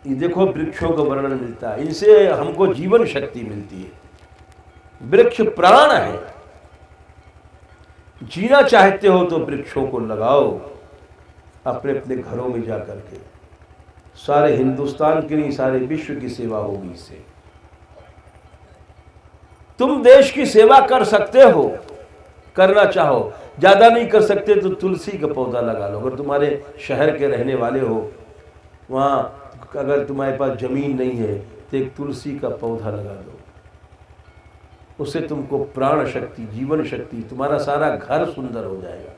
ये देखो वृक्षों का वर्णन मिलता है, इनसे हमको जीवन शक्ति मिलती है। वृक्ष प्राण है। जीना चाहते हो तो वृक्षों को लगाओ अपने अपने घरों में जाकर के। सारे हिंदुस्तान की नहीं, सारे विश्व की सेवा होगी इससे। तुम देश की सेवा कर सकते हो, करना चाहो। ज्यादा नहीं कर सकते तो तुलसी का पौधा लगा लो। अगर तुम्हारे शहर के रहने वाले हो, वहां अगर तुम्हारे पास जमीन नहीं है तो एक तुलसी का पौधा लगा दो। उससे तुमको प्राण शक्ति, जीवन शक्ति, तुम्हारा सारा घर सुंदर हो जाएगा।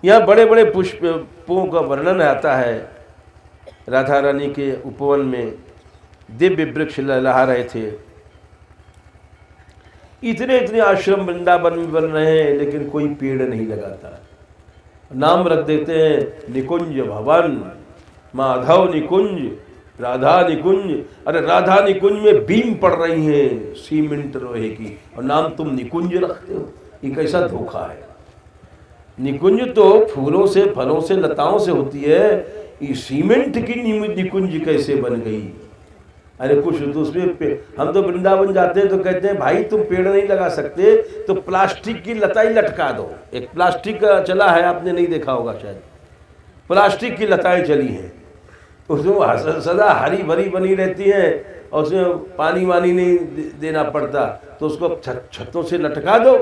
यहाँ बड़े बड़े पुष्पों का वर्णन आता है। राधा रानी के उपवन में दिव्य वृक्ष लहरा रहे थे। इतने इतने आश्रम वृंदावन में बन रहे हैं, लेकिन कोई पेड़ नहीं लगाता। नाम रख देते हैं निकुंज भवन, माधव निकुंज, राधा निकुंज। अरे राधा निकुंज में बीम पड़ रही है सीमेंट लोहे की, और नाम तुम निकुंज रखते हो। ये कैसा धोखा है। निकुंज तो फूलों से, फलों से, लताओं से होती है। ये सीमेंट की निकुंज कैसे बन गई? अरे कुछ तो उसमें हम तो वृंदावन जाते हैं तो कहते हैं भाई तुम पेड़ नहीं लगा सकते तो प्लास्टिक की लताई लटका दो। एक प्लास्टिक का चला है, आपने नहीं देखा होगा शायद, प्लास्टिक की लताएं चली हैं, उसमें सदा हरी भरी बनी रहती है और उसमें पानी वानी नहीं देना पड़ता, तो उसको छतों से लटका दो,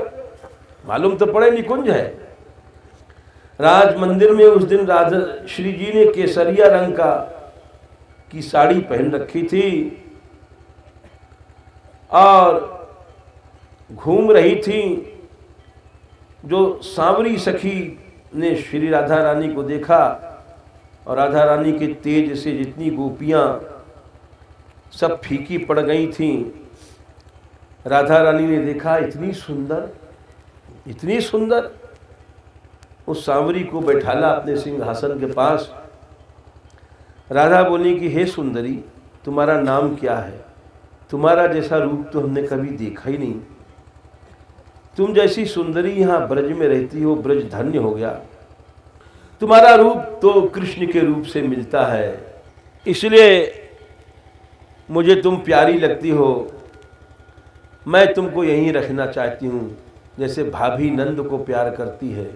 मालूम तो पड़े निकुंज है। राज मंदिर में उस दिन राधा श्री जी ने केसरिया रंग की साड़ी पहन रखी थी और घूम रही थी। जो सांवरी सखी ने श्री राधा रानी को देखा और राधा रानी के तेज से जितनी गोपियां सब फीकी पड़ गई थीं, राधा रानी ने देखा इतनी सुंदर, इतनी सुंदर। उस सांवरी को बैठाला अपने सिंहासन के पास। राधा बोली कि हे सुंदरी, तुम्हारा नाम क्या है? तुम्हारा जैसा रूप तो हमने कभी देखा ही नहीं। तुम जैसी सुंदरी यहाँ ब्रज में रहती हो, ब्रज धन्य हो गया। तुम्हारा रूप तो कृष्ण के रूप से मिलता है, इसलिए मुझे तुम प्यारी लगती हो। मैं तुमको यहीं रखना चाहती हूँ, जैसे भाभी नंद को प्यार करती है।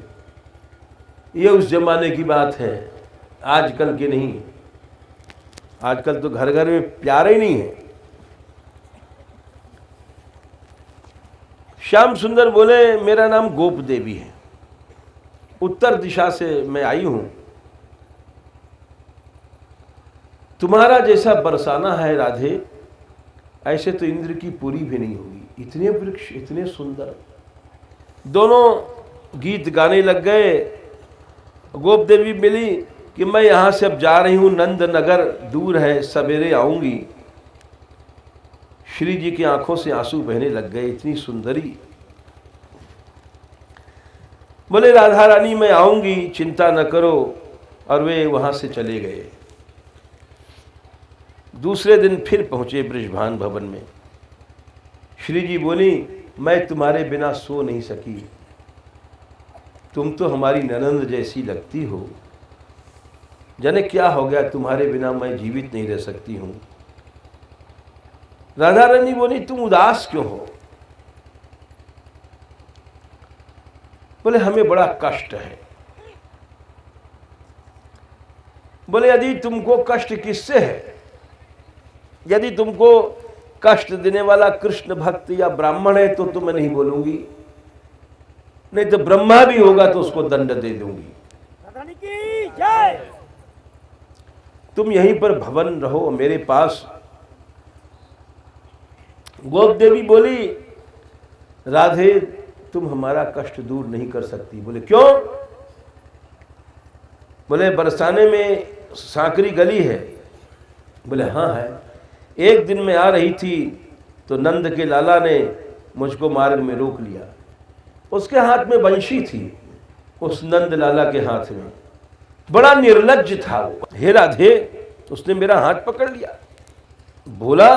ये उस जमाने की बात है, आजकल की नहीं। आजकल तो घर घर में प्यार ही नहीं है। श्याम सुंदर बोले मेरा नाम गोप देवी है। उत्तर दिशा से मैं आई हूं, तुम्हारा जैसा बरसाना है राधे, ऐसे तो इंद्र की पूरी भी नहीं होगी। इतने वृक्ष, इतने सुंदर। दोनों गीत गाने लग गए। गोप देवी मिली कि मैं यहां से अब जा रही हूं, नंद नगर दूर है, सवेरे आऊंगी। श्री जी की आंखों से आंसू बहने लग गए, इतनी सुंदरी। बोले राधा रानी मैं आऊंगी, चिंता न करो, और वे वहां से चले गए। दूसरे दिन फिर पहुंचे बृषभान भवन में। श्री जी बोली मैं तुम्हारे बिना सो नहीं सकी, तुम तो हमारी ननंद जैसी लगती हो, जाने क्या हो गया, तुम्हारे बिना मैं जीवित नहीं रह सकती हूं। राधा रानी बोली तुम उदास क्यों हो? बोले हमें बड़ा कष्ट है। बोले यदि तुमको कष्ट किससे है? यदि तुमको कष्ट देने वाला कृष्ण भक्त या ब्राह्मण है तो मैं नहीं बोलूंगी, नहीं तो ब्रह्मा भी होगा तो उसको दंड दे दूंगी। रानी की जय। तुम यहीं पर भवन रहो मेरे पास। गोप देवी बोली राधे तुम हमारा कष्ट दूर नहीं कर सकती। बोले क्यों? बोले बरसाने में सांकरी गली है। बोले हाँ है। एक दिन मैं आ रही थी तो नंद के लाला ने मुझको मार्ग में रोक लिया। उसके हाथ में बंशी थी, उस नंद लाला के हाथ में। बड़ा निर्लज्ज था वो। हे राधे, उसने मेरा हाथ पकड़ लिया। बोला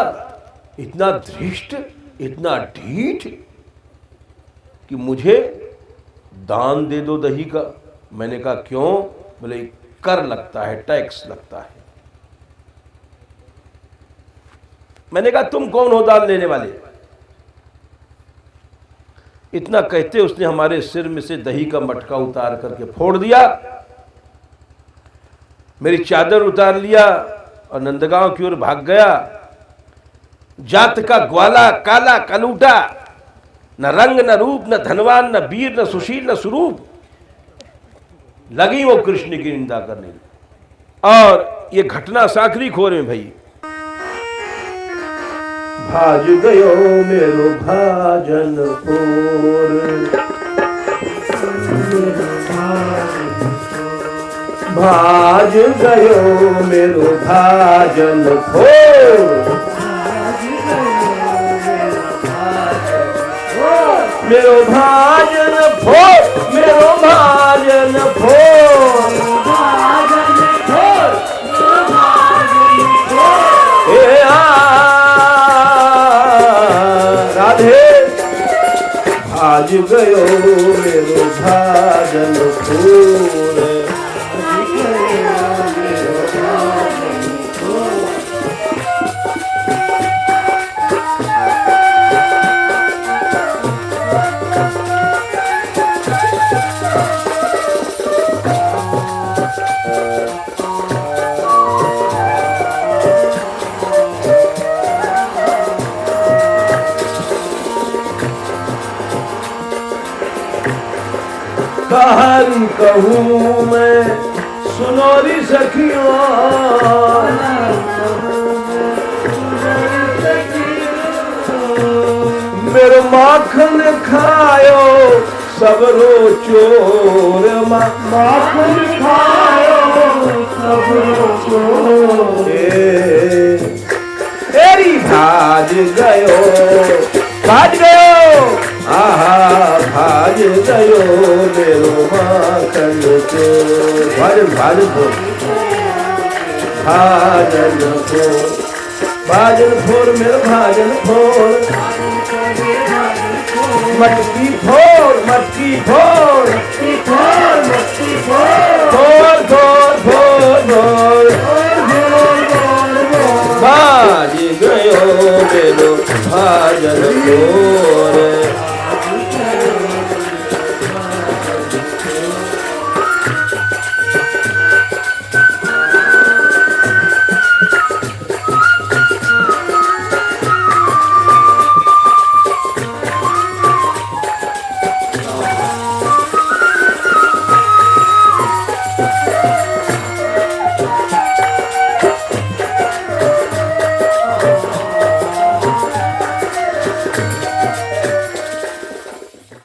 इतना धृष्ट, इतना ढीठ कि मुझे दान दे दो दही का। मैंने कहा क्यों? बोले कर लगता है, टैक्स लगता है। मैंने कहा तुम कौन हो दान लेने वाले? इतना कहते उसने हमारे सिर में से दही का मटका उतार करके फोड़ दिया, मेरी चादर उतार लिया और नंदगांव की ओर भाग गया। जात का ग्वाला, काला कलूटा, न रंग न रूप, न धनवान, न वीर, न सुशील, न सुरूप। लगी वो कृष्ण की निंदा करने। और ये घटना सांकरी खोर में भई। भाज गयो मेरो भाजन पोर, भाज गयो मेरो भाजन पोर, मेरो भाजन फोर, मेरो भाजन फोर, आज गयो मेरो भाजन फूल। कहन कहूँ मैं सुनोरी सखियों, मेरो माखन खायो सब रो चोर, माखन खायो सब रो चोर। तेरी भाज गयो, भाज गयो, आहा भाज गयो मेरो माखन चोर। भाजन भाजन फोर, भाजन फोर, भाजन फोर मेरो भाजन फोर। मटकी फोर, मटकी फोर, मटकी four, four four four four. भाज गयो मेरो भाजन फोर।